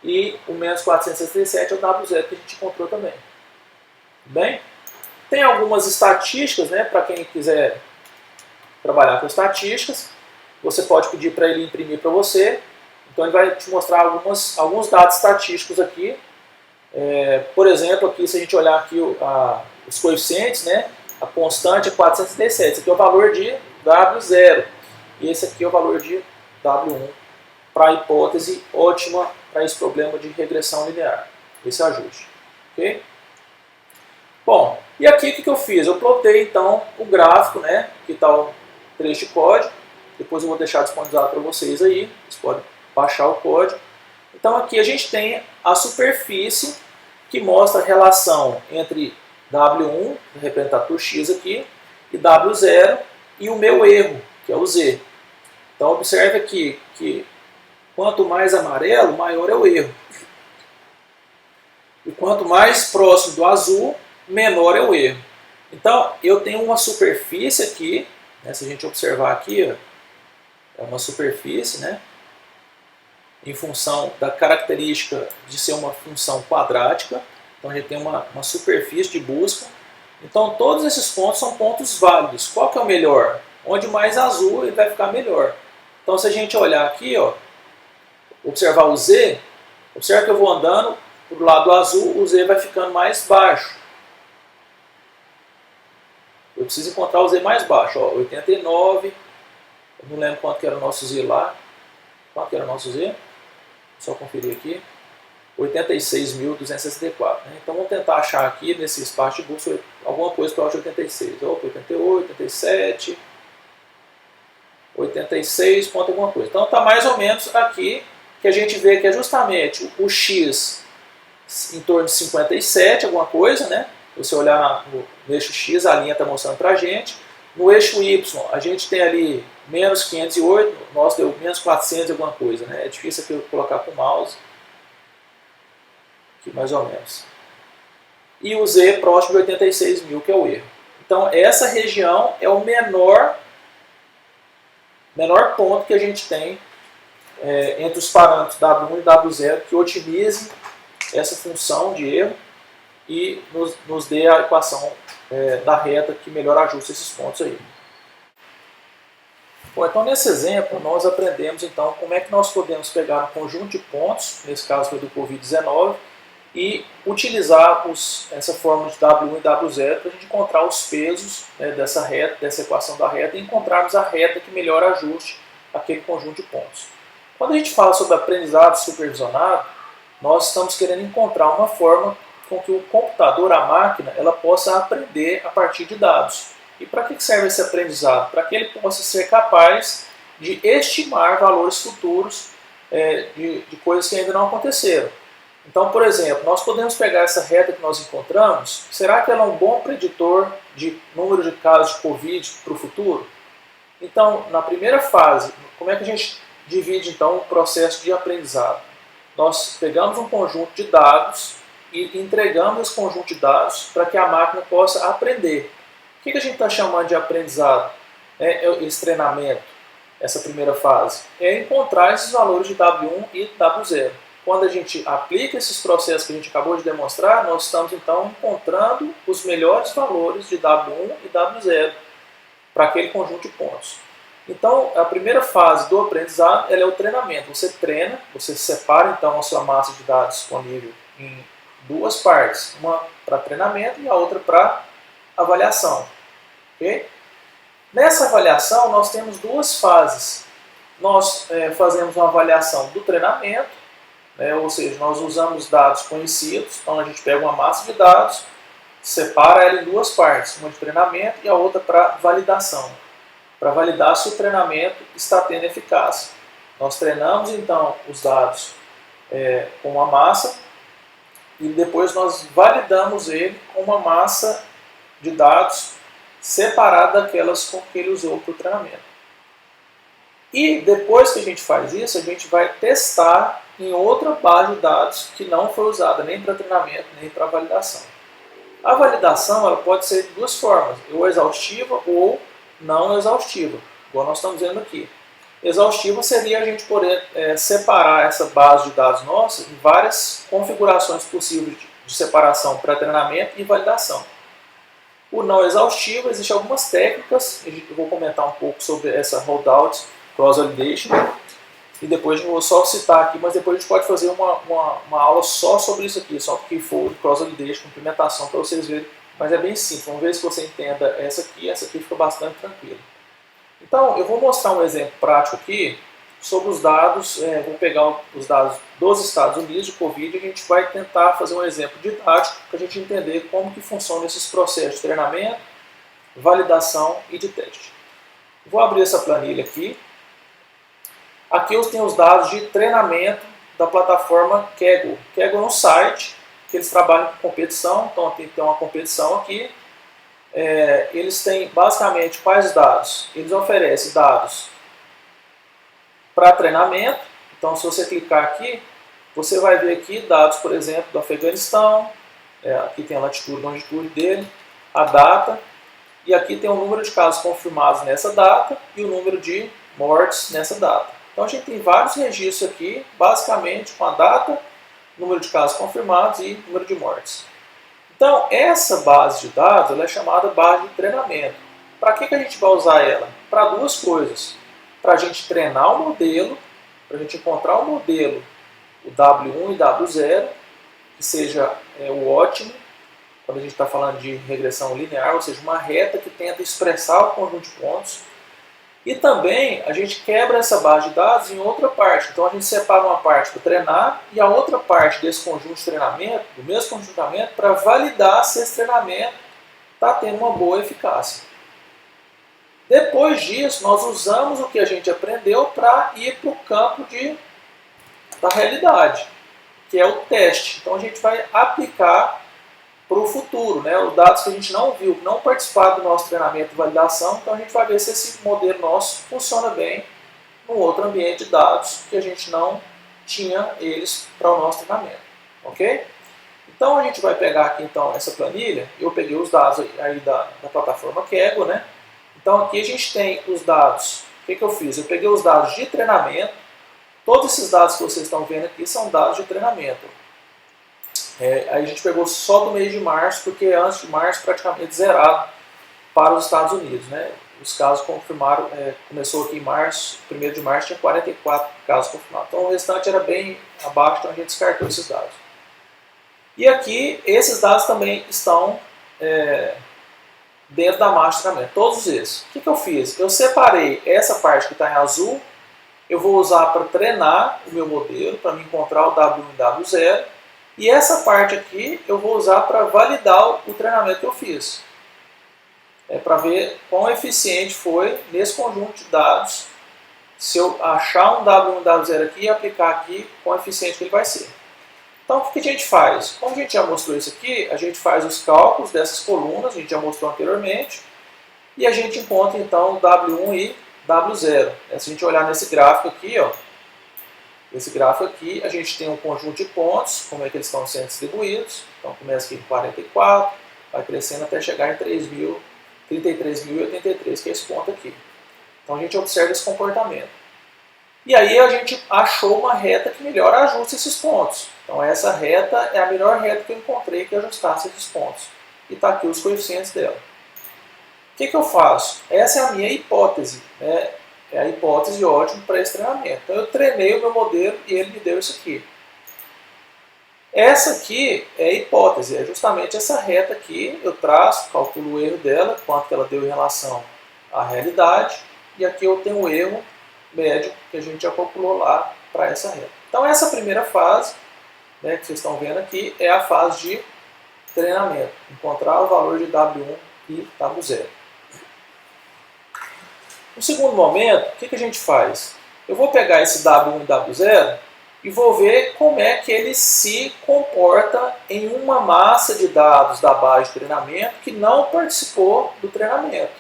[SPEAKER 1] e o menos 467 é o W0 que a gente encontrou também. Bem, tem algumas estatísticas, né, para quem quiser trabalhar com estatísticas. Você pode pedir para ele imprimir para você. Então ele vai te mostrar alguns dados estatísticos aqui. Por exemplo, aqui se a gente olhar aqui os coeficientes, né, a constante é 467. Esse aqui é o valor de W0. E esse aqui é o valor de W1 para a hipótese ótima para esse problema de regressão linear. Esse ajuste. Ok? Bom, e aqui o que eu fiz? Eu plotei então o gráfico, né, que está o trecho de código. Depois eu vou deixar disponibilizado para vocês aí. Vocês podem baixar o código. Então aqui a gente tem a superfície que mostra a relação entre W1, representado por X aqui, e W0 e o meu erro, que é o Z. Então observe aqui que quanto mais amarelo, maior é o erro. E quanto mais próximo do azul, menor é o erro. Então eu tenho uma superfície aqui, né, se a gente observar aqui, ó, é uma superfície, né, em função da característica de ser uma função quadrática. Então a gente tem uma superfície de busca. Então todos esses pontos são pontos válidos. Qual que é o melhor? Onde mais azul ele vai ficar melhor. Então se a gente olhar aqui, ó, observar o Z, observa que eu vou andando para o lado azul, o Z vai ficando mais baixo. Eu preciso encontrar o Z mais baixo, ó, 89, eu não lembro quanto que era o nosso Z lá. Quanto que era o nosso Z? Só conferir aqui. 86.264. Né? Então vamos tentar achar aqui nesse espaço de busca alguma coisa próxima de 86. Opa, 88, 87, 86 ponto alguma coisa. Então está mais ou menos aqui que a gente vê que é justamente o X em torno de 57, alguma coisa, né? Se você olhar no eixo X, a linha está mostrando para a gente. No eixo Y, a gente tem ali menos 508, nosso deu menos 400 alguma coisa, né? É difícil aqui eu colocar com o mouse. Aqui mais ou menos. E o Z próximo de 86 mil, que é o erro. Então essa região é o menor ponto que a gente tem entre os parâmetros W1 e W0 que otimize essa função de erro e nos dê a equação da reta que melhor ajusta esses pontos aí. Bom, então nesse exemplo nós aprendemos então como é que nós podemos pegar um conjunto de pontos, nesse caso foi do Covid-19, e utilizar essa fórmula de W1 e W0 para a gente encontrar os pesos, né, dessa reta, dessa equação da reta, e encontrarmos a reta que melhor ajuste aquele conjunto de pontos. Quando a gente fala sobre aprendizado supervisionado, nós estamos querendo encontrar uma forma com que o computador, a máquina, ela possa aprender a partir de dados. E para que serve esse aprendizado? Para que ele possa ser capaz de estimar valores futuros de coisas que ainda não aconteceram. Então, por exemplo, nós podemos pegar essa reta que nós encontramos, será que ela é um bom preditor de número de casos de Covid para o futuro? Então, na primeira fase, como é que a gente divide então o processo de aprendizado? Nós pegamos um conjunto de dados e entregamos esse conjunto de dados para que a máquina possa aprender. O que a gente está chamando de aprendizado? Esse treinamento, essa primeira fase, é encontrar esses valores de W1 e W0. Quando a gente aplica esses processos que a gente acabou de demonstrar, nós estamos então encontrando os melhores valores de W1 e W0 para aquele conjunto de pontos. Então, a primeira fase do aprendizado ela é o treinamento. Você treina, você separa então a sua massa de dados disponível em duas partes, uma para treinamento e a outra para avaliação. Okay? Nessa avaliação, nós temos duas fases. Nós fazemos uma avaliação do treinamento, ou seja, nós usamos dados conhecidos, então a gente pega uma massa de dados, separa ela em duas partes, uma de treinamento e a outra para validação, para validar se o treinamento está tendo eficácia. Nós treinamos então os dados com uma massa e depois nós validamos ele com uma massa de dados separada daquelas com que ele usou para o treinamento. E depois que a gente faz isso, a gente vai testar em outra base de dados que não foi usada nem para treinamento nem para validação. A validação ela pode ser de duas formas, ou exaustiva ou não exaustiva, igual nós estamos vendo aqui. Exaustiva seria a gente poder separar essa base de dados nossa em várias configurações possíveis de separação para treinamento e validação. O não exaustivo, existem algumas técnicas, eu vou comentar um pouco sobre essa holdout cross-validation, e depois eu vou só citar aqui, mas depois a gente pode fazer uma aula só sobre isso aqui, só porque for cross-validation, implementação, para vocês verem, mas é bem simples, vamos ver se você entenda essa aqui fica bastante tranquila. Então, eu vou mostrar um exemplo prático aqui sobre os dados, vou pegar os dados dos Estados Unidos de Covid e a gente vai tentar fazer um exemplo didático para a gente entender como que funcionam esses processos de treinamento, validação e de teste. Vou abrir essa planilha aqui. Aqui eu tenho os dados de treinamento da plataforma Kaggle. Kaggle é um site que eles trabalham com competição, então tem que ter uma competição aqui. Eles têm basicamente quais dados? Eles oferecem dados para treinamento, então se você clicar aqui, você vai ver aqui dados, por exemplo, do Afeganistão, aqui tem a latitude e longitude dele, a data, e aqui tem o número de casos confirmados nessa data e o número de mortes nessa data. Então a gente tem vários registros aqui, basicamente com a data, número de casos confirmados e número de mortes. Então essa base de dados ela é chamada base de treinamento. Para que a gente vai usar ela? Para duas coisas. Para a gente treinar o modelo, para a gente encontrar o modelo, o W1 e W0, que seja o ótimo, quando a gente está falando de regressão linear, ou seja, uma reta que tenta expressar o conjunto de pontos. E também a gente quebra essa base de dados em outra parte. Então a gente separa uma parte para treinar e a outra parte desse conjunto de treinamento, do mesmo conjunto de treinamento, para validar se esse treinamento está tendo uma boa eficácia. Depois disso, nós usamos o que a gente aprendeu para ir para o campo da realidade, que é o teste. Então a gente vai aplicar para o futuro, né? Os dados que a gente não viu, que não participaram do nosso treinamento e validação, então a gente vai ver se esse modelo nosso funciona bem num outro ambiente de dados que a gente não tinha eles para o nosso treinamento, ok? Então a gente vai pegar aqui então essa planilha, eu peguei os dados aí da plataforma Kaggle, né? Então aqui a gente tem os dados, o que eu fiz? Eu peguei os dados de treinamento, todos esses dados que vocês estão vendo aqui são dados de treinamento. Aí a gente pegou só do mês de março, porque antes de março praticamente zerado para os Estados Unidos, né? Os casos confirmaram, começou aqui em março, 1º de março tinha 44 casos confirmados. Então o restante era bem abaixo, então a gente descartou esses dados. E aqui, esses dados também estão dentro da massa de treinamento, todos esses. O que eu fiz? Eu separei essa parte que está em azul, eu vou usar para treinar o meu modelo, para me encontrar o W1 e W0, e essa parte aqui eu vou usar para validar o treinamento que eu fiz. Para ver quão eficiente foi nesse conjunto de dados, se eu achar um W1 e W0 aqui e aplicar aqui, quão eficiente ele vai ser. Então, o que a gente faz? Como a gente já mostrou isso aqui, a gente faz os cálculos dessas colunas, a gente já mostrou anteriormente, e a gente encontra, então, W1 e W0. Se a gente olhar nesse gráfico aqui, ó, esse gráfico aqui, a gente tem um conjunto de pontos, como é que eles estão sendo distribuídos. Então, começa aqui em 44, vai crescendo até chegar em 33.083, que é esse ponto aqui. Então, a gente observa esse comportamento. E aí a gente achou uma reta que melhor ajusta esses pontos. Então essa reta é a melhor reta que eu encontrei que ajustasse esses pontos. E está aqui os coeficientes dela. O que eu faço? Essa é a minha hipótese, né? É a hipótese ótima para esse treinamento. Então eu treinei o meu modelo e ele me deu isso aqui. Essa aqui é a hipótese, é justamente essa reta aqui. Eu traço, calculo o erro dela, quanto que ela deu em relação à realidade. E aqui eu tenho o erro médio que a gente já calculou lá para essa reta. Então essa primeira fase, né, que vocês estão vendo aqui, é a fase de treinamento. Encontrar o valor de W1 e W0. No segundo momento, o que a gente faz? Eu vou pegar esse W1 e W0 e vou ver como é que ele se comporta em uma massa de dados da base de treinamento que não participou do treinamento.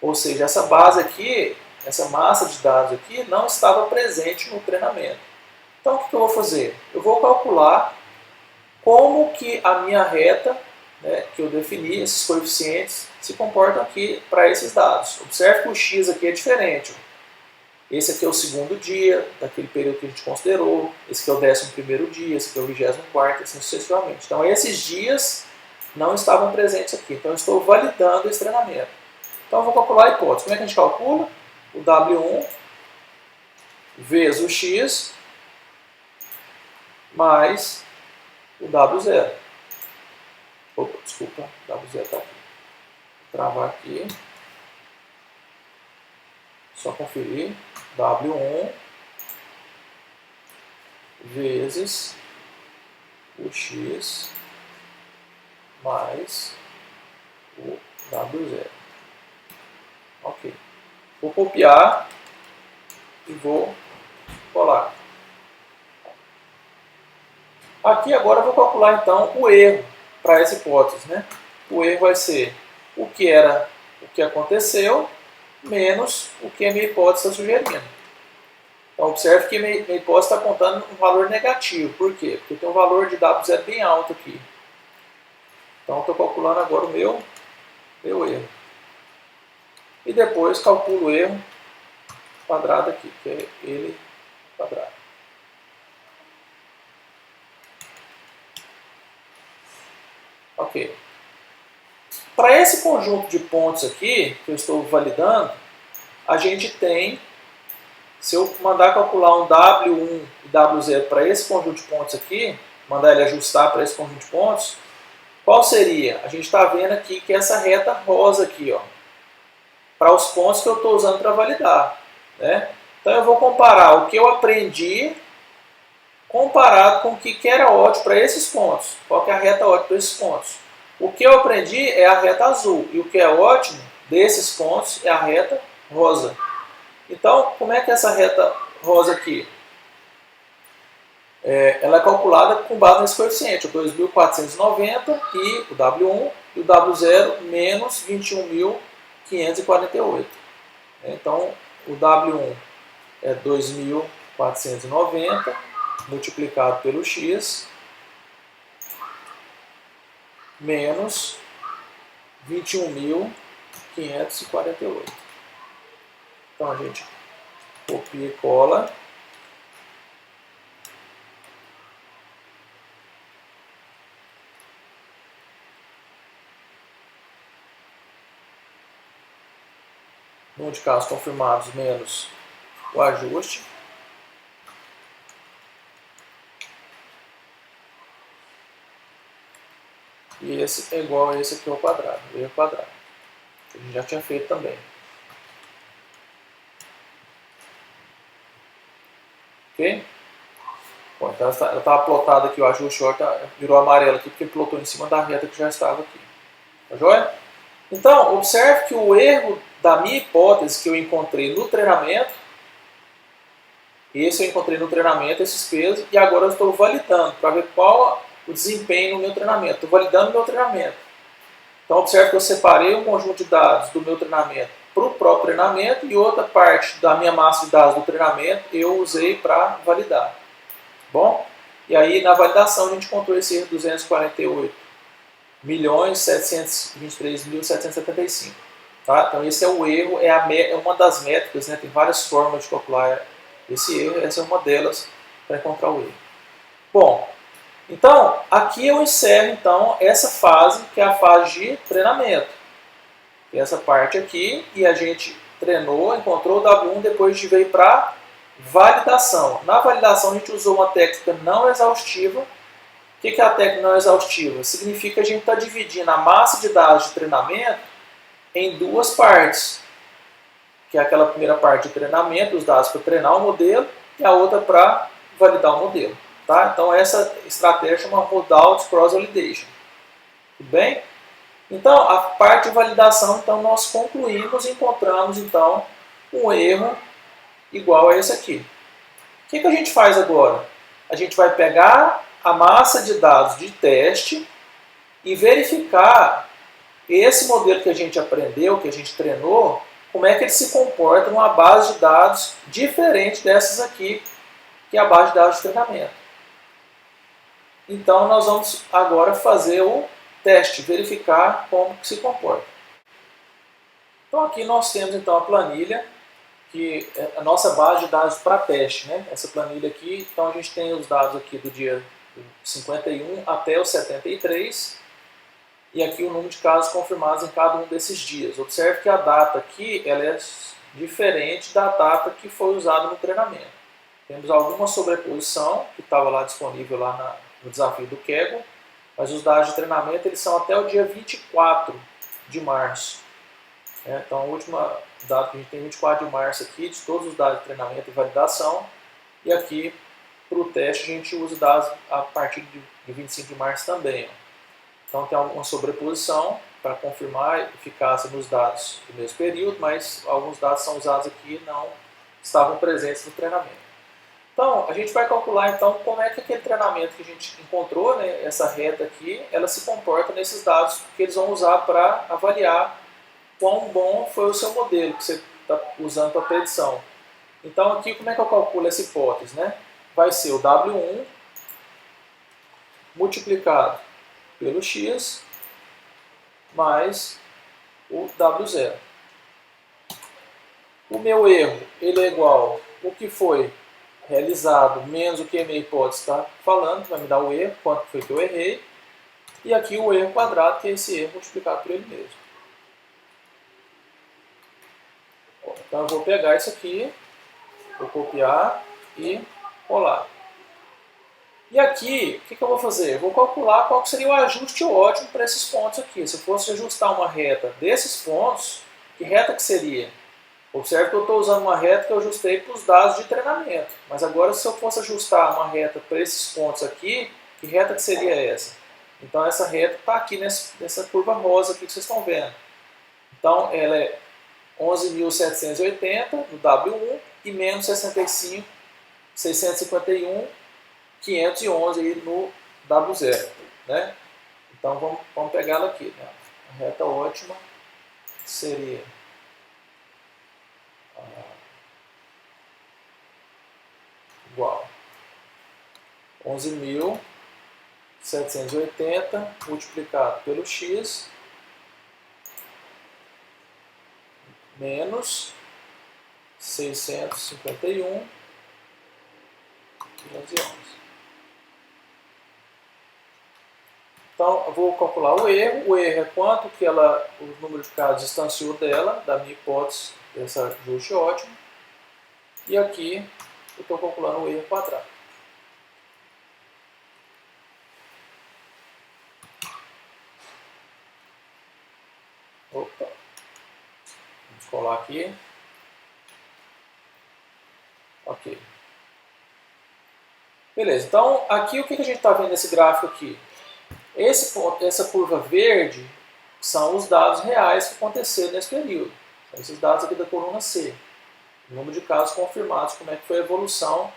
[SPEAKER 1] Ou seja, essa base aqui, essa massa de dados aqui não estava presente no treinamento. Então o que eu vou fazer? Eu vou calcular como que a minha reta, né, que eu defini, esses coeficientes, se comportam aqui para esses dados. Observe que o x aqui é diferente. Esse aqui é o segundo dia, daquele período que a gente considerou. Esse aqui é o 11º dia, esse aqui é o 24º, assim sucessivamente. Então esses dias não estavam presentes aqui. Então eu estou validando esse treinamento. Então eu vou calcular a hipótese. Como é que a gente calcula? O W1 vezes o x mais o W0. Opa, desculpa, o W0 está aqui. Vou travar aqui. Só conferir. W1 vezes o x mais o W0. Ok. Vou copiar e vou colar. Aqui agora eu vou calcular então o erro para essa hipótese, né? O erro vai ser o que aconteceu menos o que a minha hipótese está sugerindo. Então observe que minha hipótese está apontando um valor negativo. Por quê? Porque tem um valor de W0 bem alto aqui. Então estou calculando agora o meu erro. E depois calculo o erro quadrado aqui, que é ele quadrado. Ok. Para esse conjunto de pontos aqui, que eu estou validando, a gente tem, se eu mandar calcular um W1 e W0 para esse conjunto de pontos aqui, mandar ele ajustar para esse conjunto de pontos, qual seria? A gente está vendo aqui que essa reta rosa aqui, ó, para os pontos que eu estou usando para validar, né? Então eu vou comparar o que eu aprendi comparado com o que era ótimo para esses pontos. Qual que é a reta ótima para esses pontos? O que eu aprendi é a reta azul e o que é ótimo desses pontos é a reta rosa. Então, como é que é essa reta rosa aqui? Ela é calculada com base nesse coeficiente, o 2.490 e o W1 e o W0 menos 21.548. Então, o W1 é 2.490 multiplicado pelo x menos 21.548. Então a gente copia e cola. Número de casos confirmados menos o ajuste. E esse é igual a esse aqui ao quadrado, erro quadrado. Que a gente já tinha feito também. Ok? Bom, então ela estava plotada aqui, o ajuste virou amarelo aqui, porque plotou em cima da reta que já estava aqui. Tá joia? Então, observe que o erro da minha hipótese que eu encontrei no treinamento, esse eu encontrei no treinamento, esses pesos, e agora eu estou validando para ver qual o desempenho no meu treinamento. Estou validando o meu treinamento. Então, observe que eu separei um conjunto de dados do meu treinamento para o próprio treinamento e outra parte da minha massa de dados do treinamento eu usei para validar. Bom? E aí, na validação, a gente encontrou esse erro 248.723.775. Tá? Então, esse é o erro, é uma das métricas, né? Tem várias formas de calcular esse erro, essa é uma delas para encontrar o erro. Bom, então, aqui eu encerro então, essa fase, que é a fase de treinamento. Essa parte aqui, e a gente treinou, encontrou o W1, depois a gente veio para validação. Na validação, a gente usou uma técnica não exaustiva. O que é a técnica não exaustiva? Significa que a gente está dividindo a massa de dados de treinamento em duas partes. Que é aquela primeira parte de treinamento, os dados para treinar o modelo, e a outra para validar o modelo. Tá? Então essa estratégia chama Rollout Cross Validation. Tudo bem? Então a parte de validação, então nós concluímos e encontramos então um erro igual a esse aqui. O que a gente faz agora? A gente vai pegar a massa de dados de teste e verificar esse modelo que a gente aprendeu, que a gente treinou, como é que ele se comporta numa base de dados diferente dessas aqui, que é a base de dados de treinamento. Então nós vamos agora fazer o teste, verificar como que se comporta. Então aqui nós temos então a planilha, que é a nossa base de dados para teste, né? Essa planilha aqui, então a gente tem os dados aqui do dia 51 até o 73, e aqui o número de casos confirmados em cada um desses dias. Observe que a data aqui ela é diferente da data que foi usada no treinamento. Temos alguma sobreposição, que estava lá disponível lá no desafio do Kaggle, mas os dados de treinamento eles são até o dia 24 de março. Então, a última data que a gente tem 24 de março aqui, de todos os dados de treinamento e validação, e aqui, para o teste, a gente usa dados a partir de 25 de março também. Então, tem alguma sobreposição para confirmar a eficácia nos dados do mesmo período, mas alguns dados são usados aqui e não estavam presentes no treinamento. Então, a gente vai calcular então como é que aquele treinamento que a gente encontrou, né, essa reta aqui, ela se comporta nesses dados que eles vão usar para avaliar quão bom foi o seu modelo que você está usando para predição. Então aqui como é que eu calculo essa hipótese? Né? Vai ser o W1 multiplicado pelo X mais o W0. O meu erro ele é igual ao que foi realizado menos o que a minha hipótese está falando, que vai me dar o erro, quanto foi que eu errei, e aqui o erro quadrado, que é esse erro multiplicado por ele mesmo. Então eu vou pegar isso aqui, vou copiar e colar. E aqui, o que eu vou fazer? Eu vou calcular qual seria o ajuste ótimo para esses pontos aqui. Se eu fosse ajustar uma reta desses pontos, Que reta que seria? Observe que eu estou usando uma reta que eu ajustei para os dados de treinamento. Mas agora, se eu fosse ajustar uma reta para esses pontos aqui, que reta que seria essa? Então, essa reta está aqui nessa curva rosa aqui que vocês estão vendo. Então, ela é 11.780 no W1 e menos 65.651.511 aí no W0. Né? Então, vamos pegar ela aqui. Né? A reta ótima seria igual 11.780 multiplicado pelo x menos 651.511. Então, eu vou calcular o erro. O erro é quanto que o número de casos distanciou dela, da minha hipótese, desse ajuste ótimo. E aqui eu estou calculando o erro quadrado. Opa. Vamos colar aqui. Ok. Beleza. Então, aqui o que a gente está vendo nesse gráfico aqui? Essa curva verde são os dados reais que aconteceram nesse período. São esses dados aqui da coluna C. O número de casos confirmados, como é que foi a evolução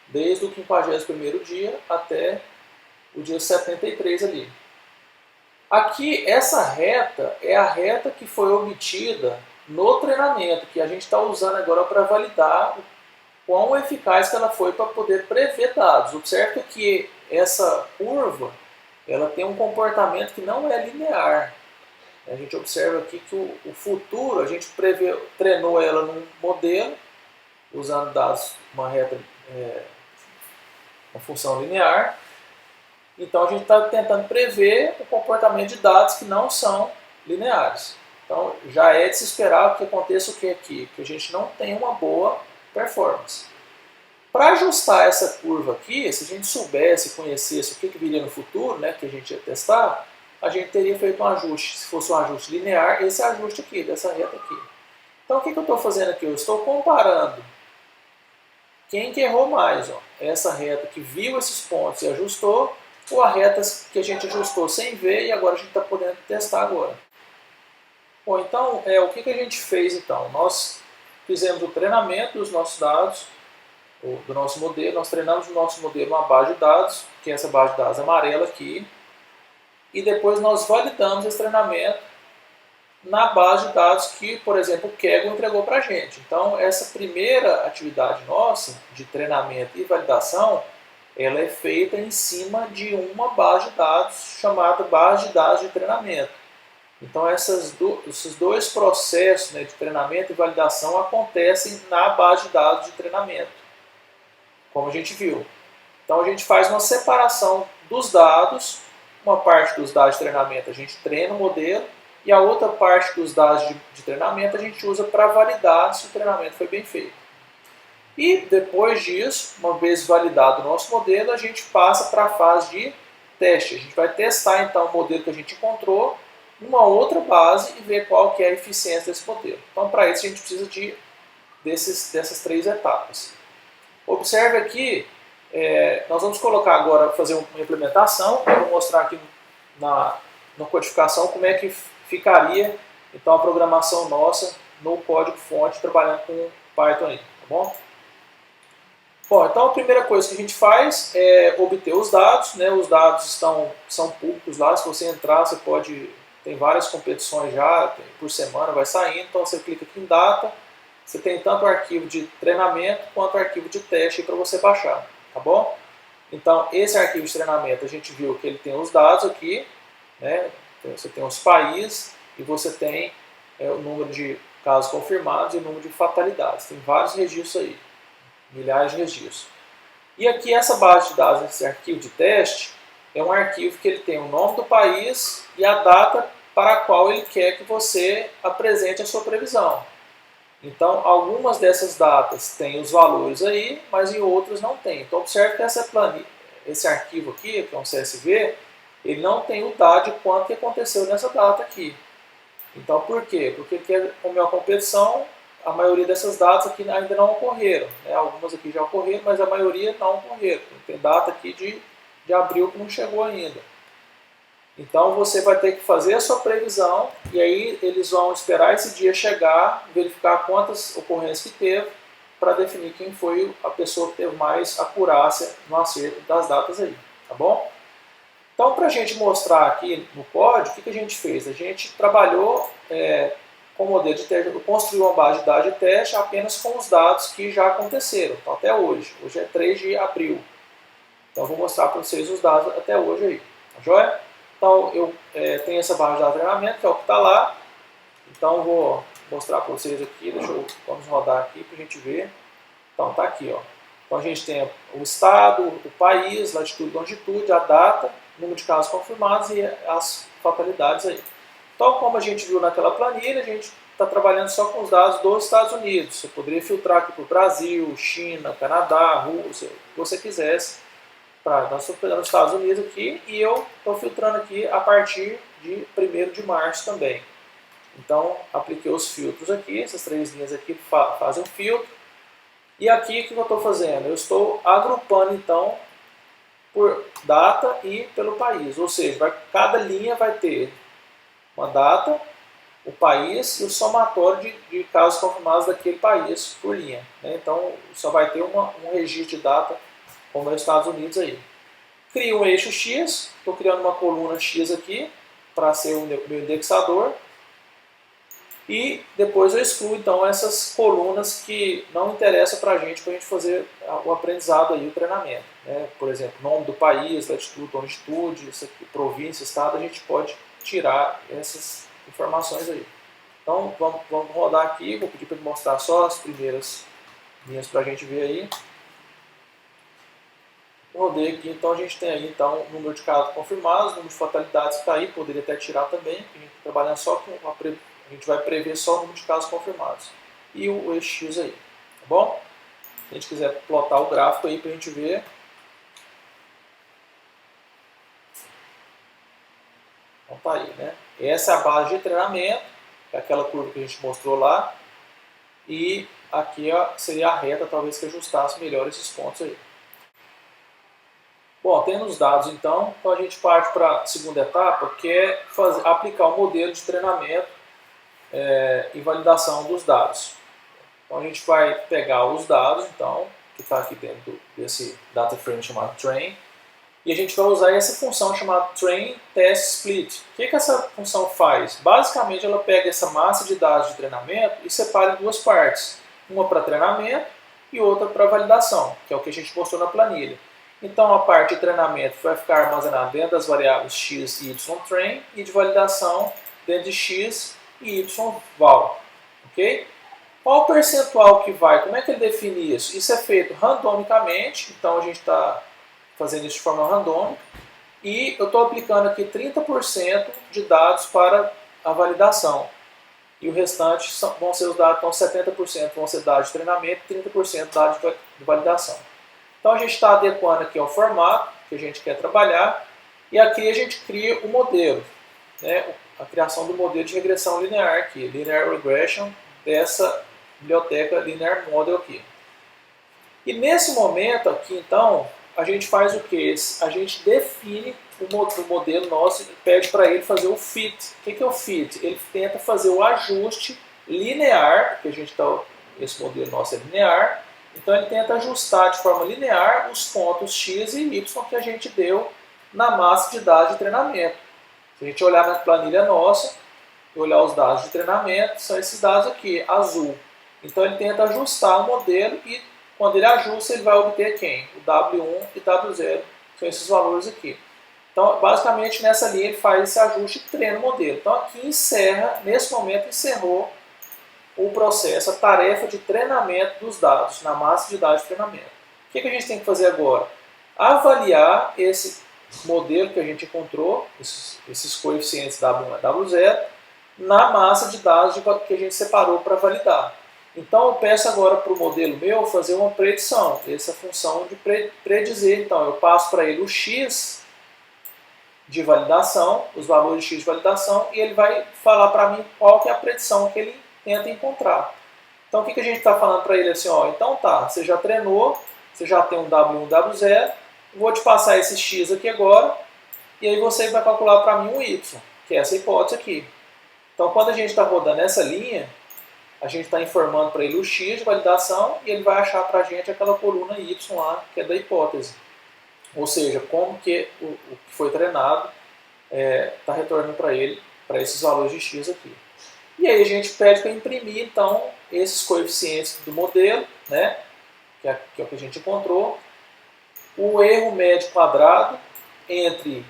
[SPEAKER 1] desde o 51º dia até o dia 73 ali. Aqui, essa reta é a reta que foi obtida no treinamento, que a gente está usando agora para validar o quão eficaz que ela foi para poder prever dados. Observe que essa curva ela tem um comportamento que não é linear. A gente observa aqui que o futuro, a gente treinou ela num modelo, usando dados, uma função linear. Então a gente está tentando prever o comportamento de dados que não são lineares. Então já é de se esperar que aconteça o que aqui? Que a gente não tem uma boa performance. Para ajustar essa curva aqui, se a gente soubesse, conhecesse o que viria no futuro, né, que a gente ia testar, a gente teria feito um ajuste. Se fosse um ajuste linear, esse ajuste aqui, dessa reta aqui. Então o que eu estou fazendo aqui? Eu estou comparando quem que errou mais. Ó, essa reta que viu esses pontos e ajustou, ou a reta que a gente ajustou sem ver e agora a gente está podendo testar agora. Bom, então, o que a gente fez então? Nós fizemos o treinamento dos nossos dados, do nosso modelo, nós treinamos o nosso modelo numa base de dados, que é essa base de dados amarela aqui, e depois nós validamos esse treinamento na base de dados que, por exemplo, o Kaggle entregou para a gente. Então, essa primeira atividade nossa, de treinamento e validação, ela é feita em cima de uma base de dados chamada base de dados de treinamento. Então, esses dois processos, né, de treinamento e validação acontecem na base de dados de treinamento, como a gente viu. Então, a gente faz uma separação dos dados, uma parte dos dados de treinamento a gente treina o modelo, e a outra parte dos dados de treinamento a gente usa para validar se o treinamento foi bem feito. E depois disso, uma vez validado o nosso modelo, a gente passa para a fase de teste. A gente vai testar então o modelo que a gente encontrou numa outra base e ver qual que é a eficiência desse modelo. Então, para isso a gente precisa dessas 3 etapas. Observe aqui, nós vamos colocar agora, fazer uma implementação. Eu vou mostrar aqui na codificação como é que ficaria então a programação nossa no código-fonte trabalhando com Python aí, tá bom? Bom, então a primeira coisa que a gente faz é obter os dados, né? Os dados são públicos lá, se você entrar você tem várias competições já, por semana vai saindo, então você clica aqui em data, você tem tanto o arquivo de treinamento quanto o arquivo de teste para você baixar, tá bom? Então esse arquivo de treinamento a gente viu que ele tem os dados aqui, né? Você tem os países e você tem o número de casos confirmados e o número de fatalidades, tem vários registros aí. Milhares de registros. E aqui essa base de dados, esse arquivo de teste, é um arquivo que ele tem o nome do país e a data para a qual ele quer que você apresente a sua previsão. Então, algumas dessas datas têm os valores aí, mas em outras não tem. Então, observe que esse arquivo aqui, que é um CSV, ele não tem o dado de quanto que aconteceu nessa data aqui. Então, por quê? Porque como é uma competição, a maioria dessas datas aqui ainda não ocorreram. Né? Algumas aqui já ocorreram, mas a maioria não ocorreram. Tem data aqui de abril que não chegou ainda. Então, você vai ter que fazer a sua previsão e aí eles vão esperar esse dia chegar, verificar quantas ocorrências que teve, para definir quem foi a pessoa que teve mais acurácia no acerto das datas aí, tá bom? Então, para a gente mostrar aqui no código, o que a gente fez? A gente trabalhou com o modelo de teste, construiu uma base de dados de teste apenas com os dados que já aconteceram, então, até hoje. Hoje é 3 de abril. Então, eu vou mostrar para vocês os dados até hoje aí, tá joia? Então, eu tenho essa base de dados de treinamento, que é o que está lá. Então, eu vou mostrar para vocês aqui, vamos rodar aqui para a gente ver. Então, está aqui, ó. Então, a gente tem o estado, o país, latitude, longitude, a data, número de casos confirmados e as fatalidades aí. Então, como a gente viu naquela planilha, a gente está trabalhando só com os dados dos Estados Unidos. Você poderia filtrar aqui para o Brasil, China, Canadá, Rússia, o que você quisesse. Nós estamos pegando os Estados Unidos aqui e eu estou filtrando aqui a partir de 1º de março também. Então, apliquei os filtros aqui, essas 3 linhas aqui fazem o filtro. E aqui o que eu estou fazendo? Eu estou agrupando então por data e pelo país, ou seja, cada linha vai ter uma data, o país e o somatório de casos confirmados daquele país por linha. Né? Então, só vai ter um registro de data como é os Estados Unidos aí. Crio um eixo X, estou criando uma coluna X aqui para ser o meu indexador. E depois eu excluo então essas colunas que não interessam para a gente fazer o aprendizado aí, o treinamento. Né? Por exemplo, nome do país, latitude, longitude, isso aqui, província, estado, a gente pode tirar essas informações aí. Então vamos rodar aqui, vou pedir para ele mostrar só as primeiras linhas para a gente ver aí. Rodei aqui, então a gente tem aí então, o número de casos confirmados, o número de fatalidades que está aí, poderia até tirar também, a gente está trabalhando só com a gente vai prever só o número de casos confirmados. E o eixo X aí, tá bom? Se a gente quiser plotar o gráfico aí para a gente ver. Então tá aí, né? Essa é a base de treinamento, é aquela curva que a gente mostrou lá. E aqui ó, seria a reta, talvez que ajustasse melhor esses pontos aí. Bom, tendo os dados então a gente parte para a segunda etapa, que é aplicar o modelo de treinamento e validação dos dados. Então a gente vai pegar os dados, então, que está aqui dentro desse data frame chamado train, e a gente vai usar essa função chamada train test split. O que essa função faz? Basicamente ela pega essa massa de dados de treinamento e separa em 2 partes, uma para treinamento e outra para validação, que é o que a gente mostrou na planilha. Então a parte de treinamento vai ficar armazenada dentro das variáveis x e y train e de validação dentro de x e y val. Ok? Qual o percentual que vai? Como é que ele define isso? Isso é feito randomicamente, então a gente está fazendo isso de forma randômica e eu estou aplicando aqui 30% de dados para a validação. E o restante vão ser os dados, então 70% vão ser dados de treinamento e 30% dados de validação. Então a gente está adequando aqui ao formato que a gente quer trabalhar e aqui a gente cria o modelo, né? A criação do modelo de regressão linear aqui, Linear Regression, dessa biblioteca Linear Model aqui. E nesse momento aqui então, a gente faz o que? A gente define o modelo nosso e pede para ele fazer o fit. O que é o fit? Ele tenta fazer o ajuste linear, porque esse modelo nosso é linear, então ele tenta ajustar de forma linear os pontos x e y que a gente deu na massa de dados de treinamento. Se a gente olhar na planilha nossa e olhar os dados de treinamento, são esses dados aqui, azul. Então ele tenta ajustar o modelo e quando ele ajusta ele vai obter quem? O W1 e W0, são esses valores aqui. Então basicamente nessa linha ele faz esse ajuste e treina o modelo. Então aqui nesse momento encerrou o processo, a tarefa de treinamento dos dados, na massa de dados de treinamento. O que a gente tem que fazer agora? Avaliar esse modelo que a gente encontrou, esses coeficientes W1 e W0, na massa de dados que a gente separou para validar. Então eu peço agora para o modelo meu fazer uma predição, essa função de predizer. Então eu passo para ele o x de validação, os valores X de validação, e ele vai falar para mim qual que é a predição que ele tenta encontrar. Então o que a gente está falando para ele assim, ó, então tá, você já treinou, você já tem um W1, W0, vou te passar esse X aqui agora, e aí você vai calcular para mim um Y, que é essa hipótese aqui. Então quando a gente está rodando essa linha, a gente está informando para ele o X de validação e ele vai achar para a gente aquela coluna Y lá, que é da hipótese. Ou seja, como que o que foi treinado está retornando para ele, para esses valores de X aqui. E aí a gente pede para imprimir, então, esses coeficientes do modelo, né, que é o que a gente encontrou, o erro médio quadrado entre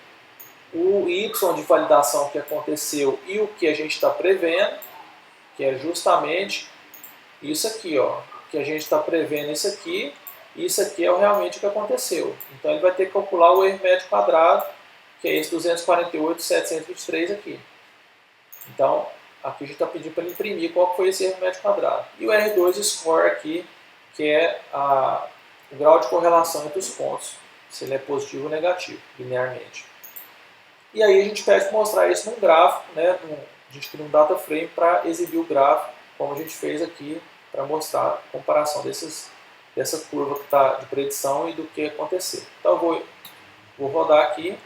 [SPEAKER 1] o Y de validação que aconteceu e o que a gente está prevendo, que é justamente isso aqui, ó, que a gente está prevendo isso aqui é realmente o que aconteceu. Então ele vai ter que calcular o erro médio quadrado, que é esse 248.723 aqui. Então, aqui a gente está pedindo para ele imprimir qual foi esse erro médio quadrado. E o R2 score aqui, que é o grau de correlação entre os pontos, se ele é positivo ou negativo, linearmente. E aí a gente pede para mostrar isso num gráfico, né? A gente cria um data frame para exibir o gráfico, como a gente fez aqui, para mostrar a comparação dessa curva que está de predição e do que aconteceu. Então eu vou rodar aqui,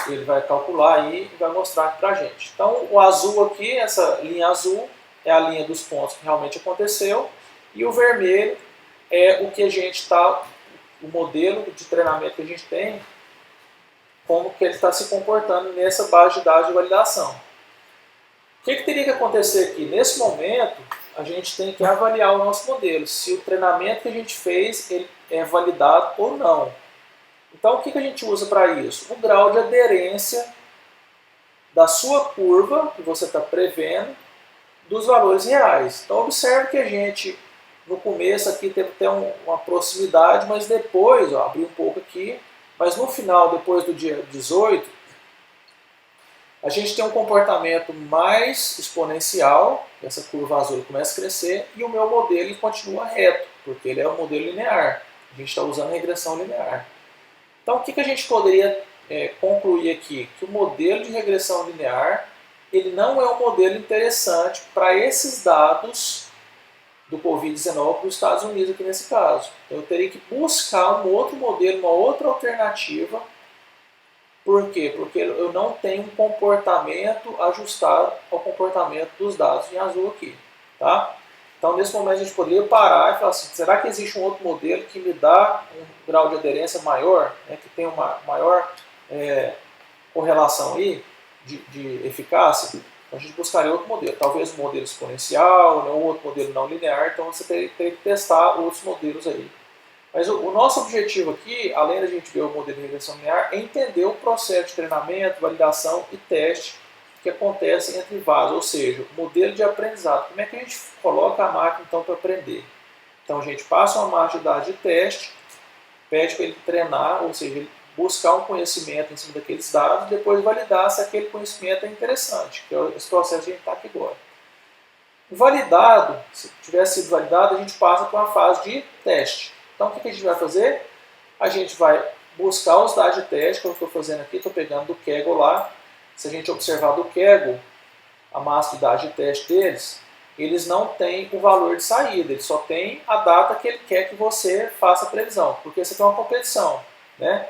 [SPEAKER 1] ele vai calcular aí e vai mostrar aqui para a gente. Então o azul aqui, essa linha azul, é a linha dos pontos que realmente aconteceu, e o vermelho é o que a gente está, o modelo de treinamento que a gente tem, como que ele está se comportando nessa base de dados de validação. O que teria que acontecer aqui? Nesse momento, a gente tem que avaliar o nosso modelo, se o treinamento que a gente fez ele é validado ou não. Então, o que a gente usa para isso? O grau de aderência da sua curva, que você está prevendo, dos valores reais. Então, observe que a gente, no começo aqui, teve até uma proximidade, mas depois, ó, abri um pouco aqui, mas no final, depois do dia 18, a gente tem um comportamento mais exponencial, essa curva azul começa a crescer, e o meu modelo ele continua reto, porque ele é um modelo linear. A gente está usando regressão linear. Então, o que a gente poderia concluir aqui? Que o modelo de regressão linear ele não é um modelo interessante para esses dados do Covid-19 dos Estados Unidos, aqui nesse caso. Eu teria que buscar um outro modelo, uma outra alternativa. Por quê? Porque eu não tenho um comportamento ajustado ao comportamento dos dados em azul aqui. Tá? Então, nesse momento, a gente poderia parar e falar assim, será que existe um outro modelo que me dá um grau de aderência maior, né, que tem uma maior correlação aí de eficácia? Então, a gente buscaria outro modelo, talvez um modelo exponencial, ou outro modelo não linear, então você teria que testar outros modelos aí. Mas o nosso objetivo aqui, além da gente ver o modelo de regressão linear, é entender o processo de treinamento, validação e teste que acontece entre vasos, ou seja, o modelo de aprendizado. Como é que a gente coloca a máquina então para aprender? Então a gente passa uma margem de dados de teste, pede para ele treinar, ou seja, ele buscar um conhecimento em cima daqueles dados e depois validar se aquele conhecimento é interessante, que é esse processo que a gente está aqui agora. Validado, se tivesse sido validado, a gente passa para uma fase de teste. Então o que a gente vai fazer? A gente vai buscar os dados de teste, que eu estou fazendo aqui, estou pegando do Kaggle lá. Se a gente observar do Kaggle, a massa de dados de teste deles, eles não têm o valor de saída, ele só tem a data que ele quer que você faça a previsão, porque você tem uma competição, né?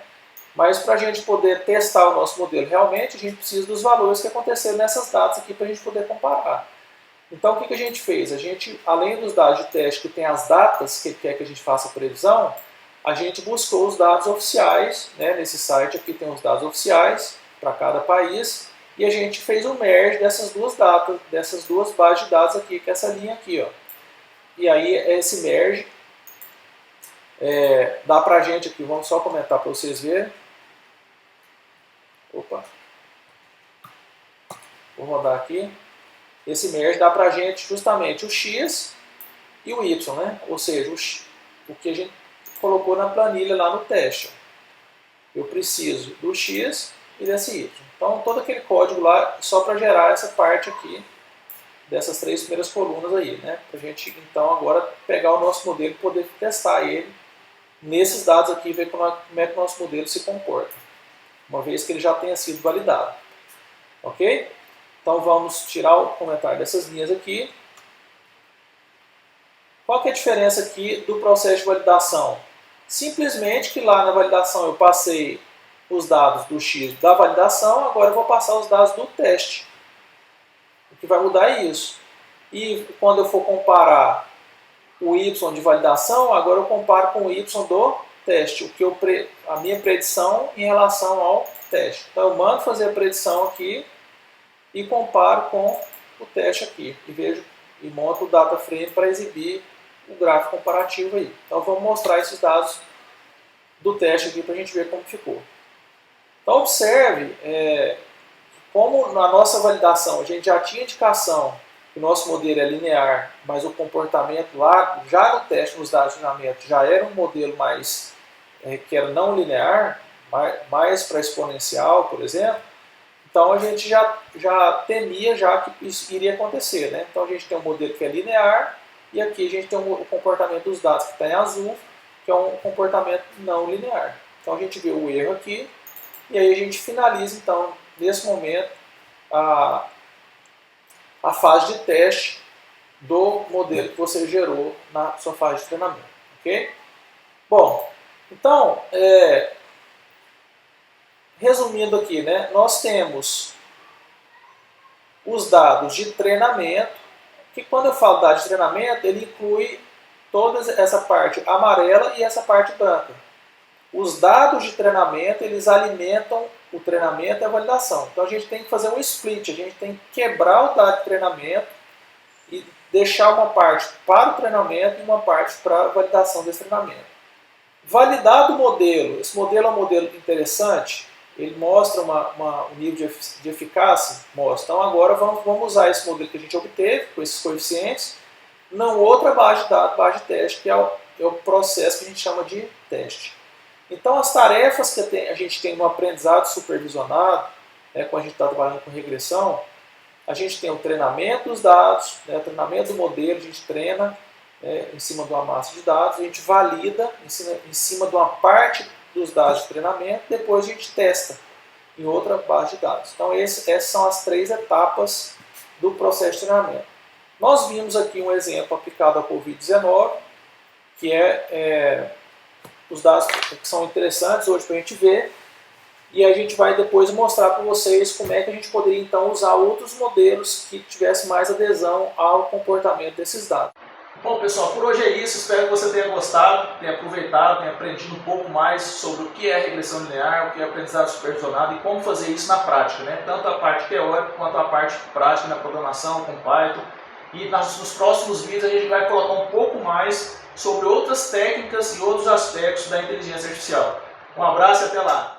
[SPEAKER 1] Mas para a gente poder testar o nosso modelo realmente, a gente precisa dos valores que aconteceram nessas datas aqui para a gente poder comparar. Então o que a gente fez? A gente, além dos dados de teste que tem as datas que ele quer que a gente faça a previsão, a gente buscou os dados oficiais, né? Nesse site aqui tem os dados oficiais para cada país, e a gente fez um merge dessas duas datas, dessas duas bases de dados aqui, que é essa linha aqui, ó. E aí esse merge dá pra gente aqui, vamos só comentar para vocês verem. Opa. Vou rodar aqui. Esse merge dá pra gente justamente o X e o Y, né? Ou seja, o que a gente colocou na planilha lá no teste. Eu preciso do X e desse Y. Então, todo aquele código lá só para gerar essa parte aqui, dessas três primeiras colunas aí, né? Para a gente, então, agora pegar o nosso modelo e poder testar ele nesses dados aqui e ver como é que o nosso modelo se comporta. uma vez que ele já tenha sido validado. Ok? Então vamos tirar o comentário dessas linhas aqui. Qual que é a diferença aqui do processo de validação? Simplesmente que lá na validação eu passei os dados do X da validação, agora eu vou passar os dados do teste. O que vai mudar é isso. E quando eu for comparar o Y de validação, agora eu comparo com o Y do teste, o que a minha predição em relação ao teste. Então eu mando fazer a predição aqui e comparo com o teste aqui. E vejo e monto o data frame para exibir o gráfico comparativo aí. Então vamos mostrar esses dados do teste aqui para a gente ver como ficou. Então observe como na nossa validação a gente já tinha indicação que o nosso modelo é linear, mas o comportamento lá, já no teste, nos dados de treinamento, já era um modelo mais que era não linear, mais para exponencial, por exemplo. Então a gente já temia já que isso iria acontecer, né? Então a gente tem um modelo que é linear e aqui a gente tem o comportamento dos dados que está em azul, que é um comportamento não linear. Então a gente vê o erro aqui e aí a gente finaliza então nesse momento a fase de teste do modelo que você gerou na sua fase de treinamento, ok? Bom, então resumindo aqui, né, nós temos os dados de treinamento, que quando eu falo dados de treinamento, ele inclui toda essa parte amarela e essa parte branca. Os dados de treinamento, eles alimentam o treinamento e a validação. Então a gente tem que fazer um split, a gente tem que quebrar o dado de treinamento e deixar uma parte para o treinamento e uma parte para a validação desse treinamento. Validado o modelo, esse modelo é um modelo interessante, ele mostra um nível de eficácia? Mostra. Então agora vamos usar esse modelo que a gente obteve, com esses coeficientes, na outra base de dados, base de teste, que é o processo que a gente chama de teste. Então as tarefas que a gente tem no aprendizado supervisionado, quando a gente está trabalhando com regressão, a gente tem o treinamento dos dados, o treinamento do modelo, a gente treina em cima de uma massa de dados, a gente valida em cima de uma parte dos dados de treinamento, depois a gente testa em outra base de dados. Então essas são as 3 etapas do processo de treinamento. Nós vimos aqui um exemplo aplicado ao Covid-19, que os dados que são interessantes hoje para a gente ver, e a gente vai depois mostrar para vocês como é que a gente poderia então usar outros modelos que tivessem mais adesão ao comportamento desses dados. Bom pessoal, por hoje é isso, espero que você tenha gostado, tenha aproveitado, tenha aprendido um pouco mais sobre o que é regressão linear, o que é aprendizado supervisionado e como fazer isso na prática, né? Tanto a parte teórica quanto a parte prática na programação com Python. E nos próximos vídeos a gente vai colocar um pouco mais sobre outras técnicas e outros aspectos da inteligência artificial. Um abraço e até lá!